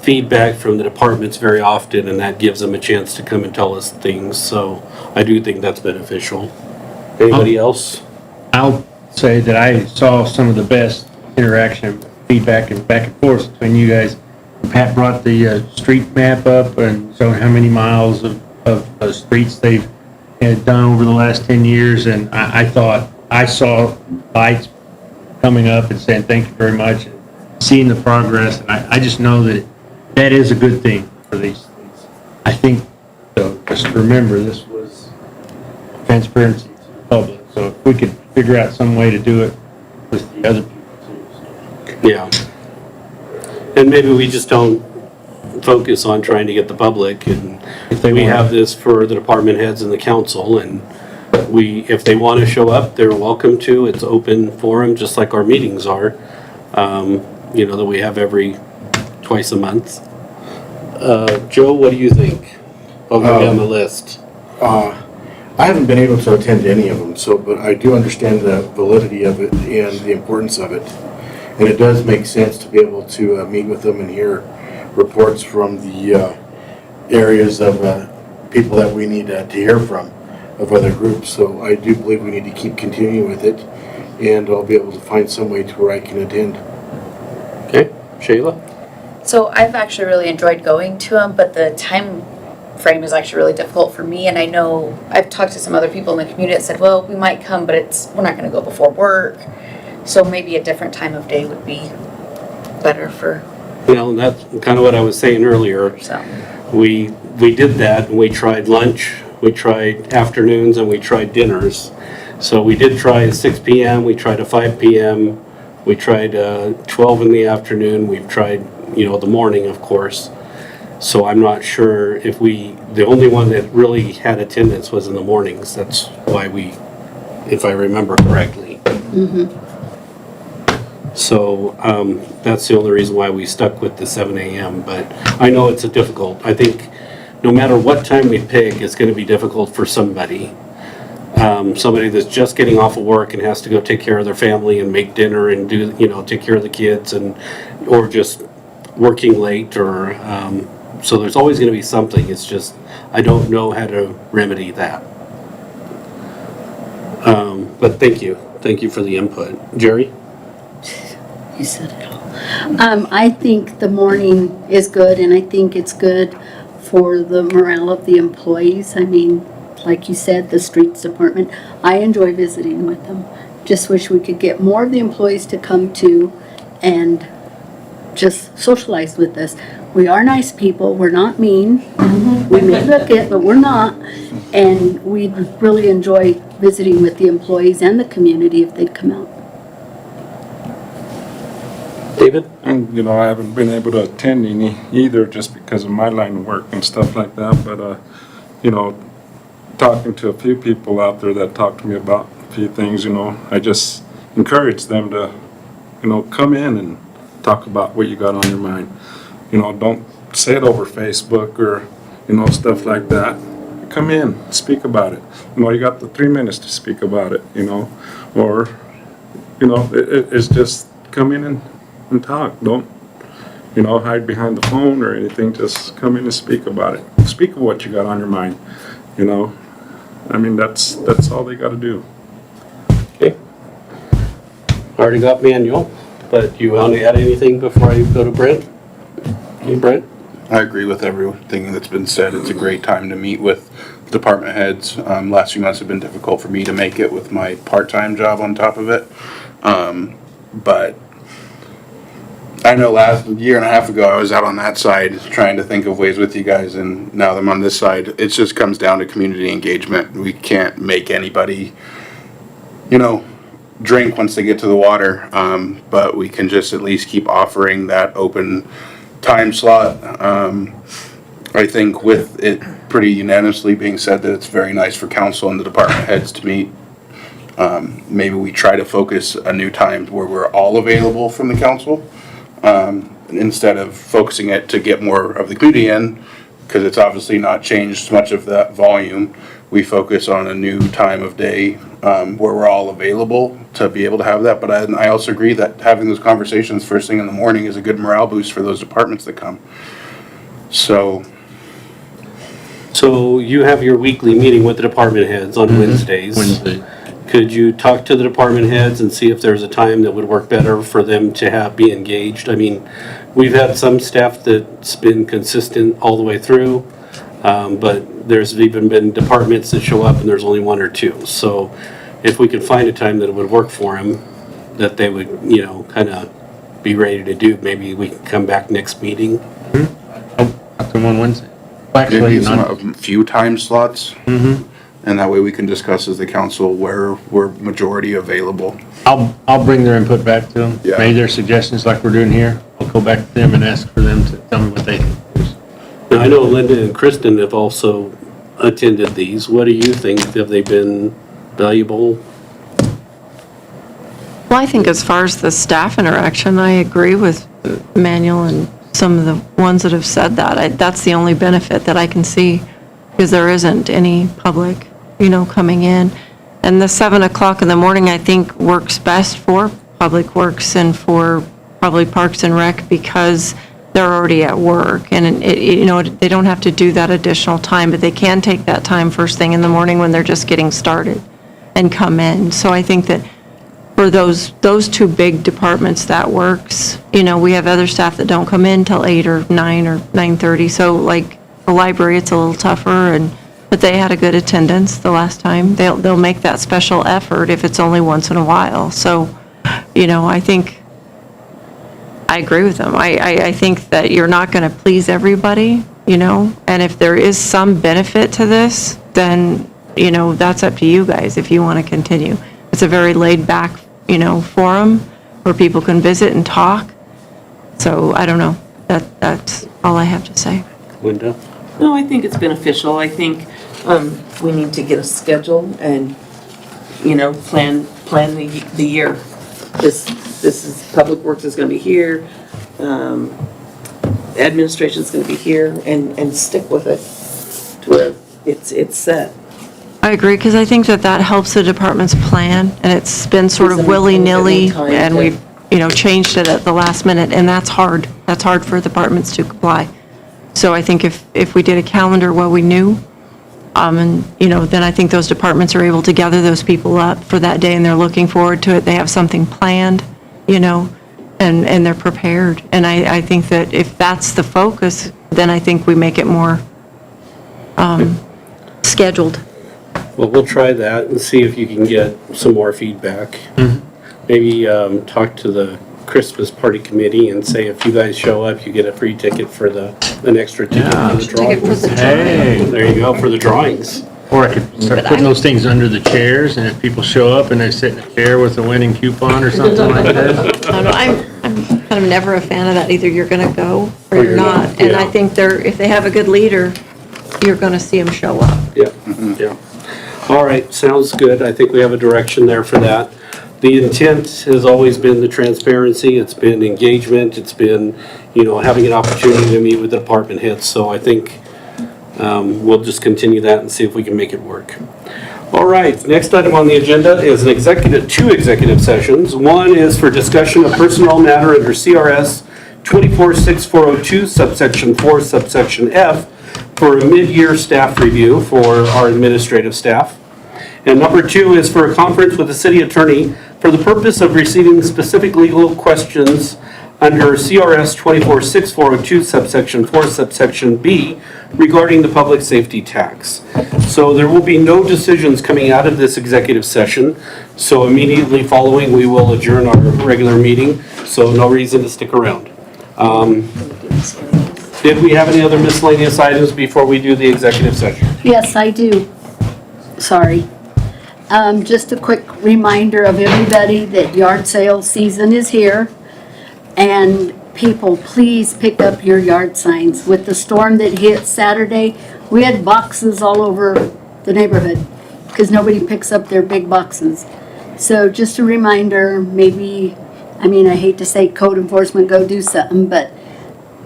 feedback from the departments very often, and that gives them a chance to come and tell us things. So I do think that's beneficial. Anybody else? I'll say that I saw some of the best interaction, feedback, and back and forth between you guys. Pat brought the street map up and showing how many miles of streets they've had done over the last 10 years, and I thought I saw lights coming up and saying thank you very much, and seeing the progress, and I just know that is a good thing for these things. I think, so just remember, this was transparency to the public, so if we could figure out some way to do it with the other people too. Yeah. And maybe we just don't focus on trying to get the public, and we have this for the department heads and the council, and if they want to show up, they're welcome to. It's open forum, just like our meetings are, you know, that we have twice a month. Joe, what do you think? I'll go down the list. I haven't been able to attend any of them, but I do understand the validity of it and the importance of it. And it does make sense to be able to meet with them and hear reports from the areas of people that we need to hear from, of other groups. So I do believe we need to keep continuing with it, and I'll be able to find some way to where I can attend. Okay, Shayla? So I've actually really enjoyed going to them, but the time frame is actually really difficult for me. And I know I've talked to some other people in the community that said, well, we might come, but we're not going to go before work. So maybe a different time of day would be better for. Well, that's kind of what I was saying earlier. So. We did that, and we tried lunch, we tried afternoons, and we tried dinners. So we did try 6 p.m., we tried a 5 p.m., we tried 12 in the afternoon, we've tried, you know, the morning, of course. So I'm not sure if the only one that really had attendance was in the mornings. That's why if I remember correctly. Mm-hmm. So that's the only reason why we stuck with the 7 a.m. But I know it's difficult. I think no matter what time we pick, it's going to be difficult for somebody. Somebody that's just getting off of work and has to go take care of their family and make dinner and take care of the kids, or just working late, or so there's always going to be something. It's just I don't know how to remedy that. But thank you for the input, Jerry. You said it all. I think the morning is good, and I think it's good for the morale of the employees. I mean, like you said, the streets department, I enjoy visiting with them. Just wish we could get more of the employees to come to and just socialize with us. We are nice people. We're not mean. We may look it, but we're not. And we really enjoy visiting with the employees and the community if they'd come out. David? And, I haven't been able to attend any either just because of my line of work and stuff like that. But, talking to a few people out there that talked to me about a few things, I just encourage them to, come in and talk about what you got on your mind. Don't say it over Facebook or, stuff like that. Come in, speak about it. You got the 3 minutes to speak about it, or, it's just come in and talk. Don't, hide behind the phone or anything. Just come in and speak about it. Speak of what you got on your mind, that's all they got to do. Okay. Already got manual, but you want to add anything before I go to Brent? Hey, Brent? I agree with everything that's been said. It's a great time to meet with department heads. Last few months have been difficult for me to make it with my part-time job on top of it. But I know last year and a half ago I was out on that side trying to think of ways with you guys, and now that I'm on this side, it just comes down to community engagement. We can't make anybody, drink once they get to the water, but we can just at least keep offering that open time slot. I think with it pretty unanimously being said that it's very nice for council and the department heads to meet. Maybe we try to focus a new time where we're all available from the council, instead of focusing it to get more of the community in, because it's obviously not changed much of that volume. We focus on a new time of day where we're all available to be able to have that. But I also agree that having those conversations first thing in the morning is a good morale boost for those departments that come. So you have your weekly meeting with the department heads on Wednesdays. Wednesday. Could you talk to the department heads and see if there's a time that would work better for them to be engaged? I mean, we've had some staff that's been consistent all the way through, but there's even been departments that show up and there's only one or two. So if we could find a time that it would work for them, that they would, kind of be ready to do, maybe we can come back next meeting. I'll come on Wednesday. maybe a few time slots. And that way we can discuss as the council where we're majority available. I'll bring their input back to them. Yeah. Maybe their suggestions like we're doing here. I'll go back to them and ask for them to tell me what they think. Now, I know Linda and Kristen have also attended these. What do you think? Have they been valuable? Well, I think as far as the staff interaction, I agree with Manuel and some of the ones that have said that. That's the only benefit that I can see, because there isn't any public, coming in. And the 7 o'clock in the morning, I think, works best for Public Works and for probably Parks and Rec, because they're already at work. And, they don't have to do that additional time, but they can take that time first thing in the morning when they're just getting started and come in. So I think that for those two big departments, that works. We have other staff that don't come in till 8 or 9 or 9:30. So like the library, it's a little tougher, but they had a good attendance the last time. They'll make that special effort if it's only once in a while. So, I think I agree with them. I think that you're not going to please everybody, and if there is some benefit to this, then, that's up to you guys if you want to continue. It's a very laid-back, forum where people can visit and talk. So, I don't know. That's all I have to say. Linda? No, I think it's beneficial. I think we need to get a schedule and, plan the year. This is, Public Works is gonna be here, administration's gonna be here, and stick with it to where it's set. I agree, because I think that helps the department's plan, and it's been sort of willy-nilly, and we've, changed it at the last minute, and that's hard. That's hard for departments to comply. So I think if we did a calendar where we knew, then I think those departments are able to gather those people up for that day, and they're looking forward to it. They have something planned, and they're prepared. And I think that if that's the focus, then I think we make it more scheduled. Well, we'll try that and see if you can get some more feedback. Maybe talk to the Christmas party committee and say if you guys show up, you get a free ticket for an extra ticket for the drawings. Hey. There you go, for the drawings. Or I could start putting those things under the chairs, and if people show up and they sit in a chair with a winning coupon or something like that. I don't know, I'm kind of never a fan of that. Either you're going to go or you're not. And I think if they have a good leader, you're going to see them show up. Yeah, yeah. All right, sounds good. I think we have a direction there for that. The intent has always been the transparency, it's been engagement, it's been, having an opportunity to meet with the department heads. So I think we'll just continue that and see if we can make it work. All right, next item on the agenda is two executive sessions. One is for discussion of personnel matter under CRS 246402 subsection 4 subsection F for a mid-year staff review for our administrative staff. And number 2 is for a conference with the city attorney for the purpose of receiving specific legal questions under CRS 246402 subsection 4 subsection B regarding the public safety tax. So there will be no decisions coming out of this executive session. So immediately following, we will adjourn our regular meeting. So no reason to stick around. Did we have any other miscellaneous items before we do the executive session? Yes, I do. Sorry. Just a quick reminder of everybody that yard sale season is here. And people, please pick up your yard signs. With the storm that hit Saturday, we had boxes all over the neighborhood because nobody picks up their big boxes. So just a reminder, maybe, I hate to say code enforcement, go do something, but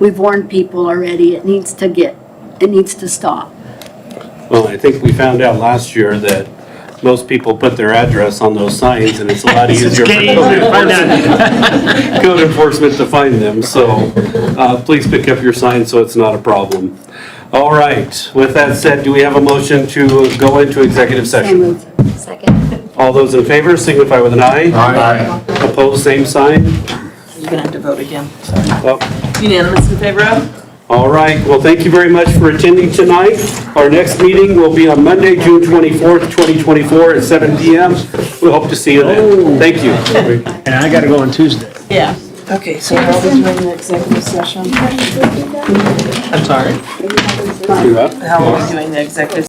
we've warned people already. It needs to stop. Well, I think we found out last year that most people put their address on those signs, and it's a lot easier for code enforcement to find them. So please pick up your signs so it's not a problem. All right, with that said, do we have a motion to go into executive session? Second. All those in favor signify with an eye. Aye. Opposed, same sign. You're gonna have to vote again. Oh. Unanimous in favor of? All right, well, thank you very much for attending tonight. Our next meeting will be on Monday, June 24th, 2024 at 7 p.m. We hope to see you then. Thank you. And I gotta go on Tuesday. Yeah. Okay, so how are we doing the executive session? I'm sorry. How are we doing the executive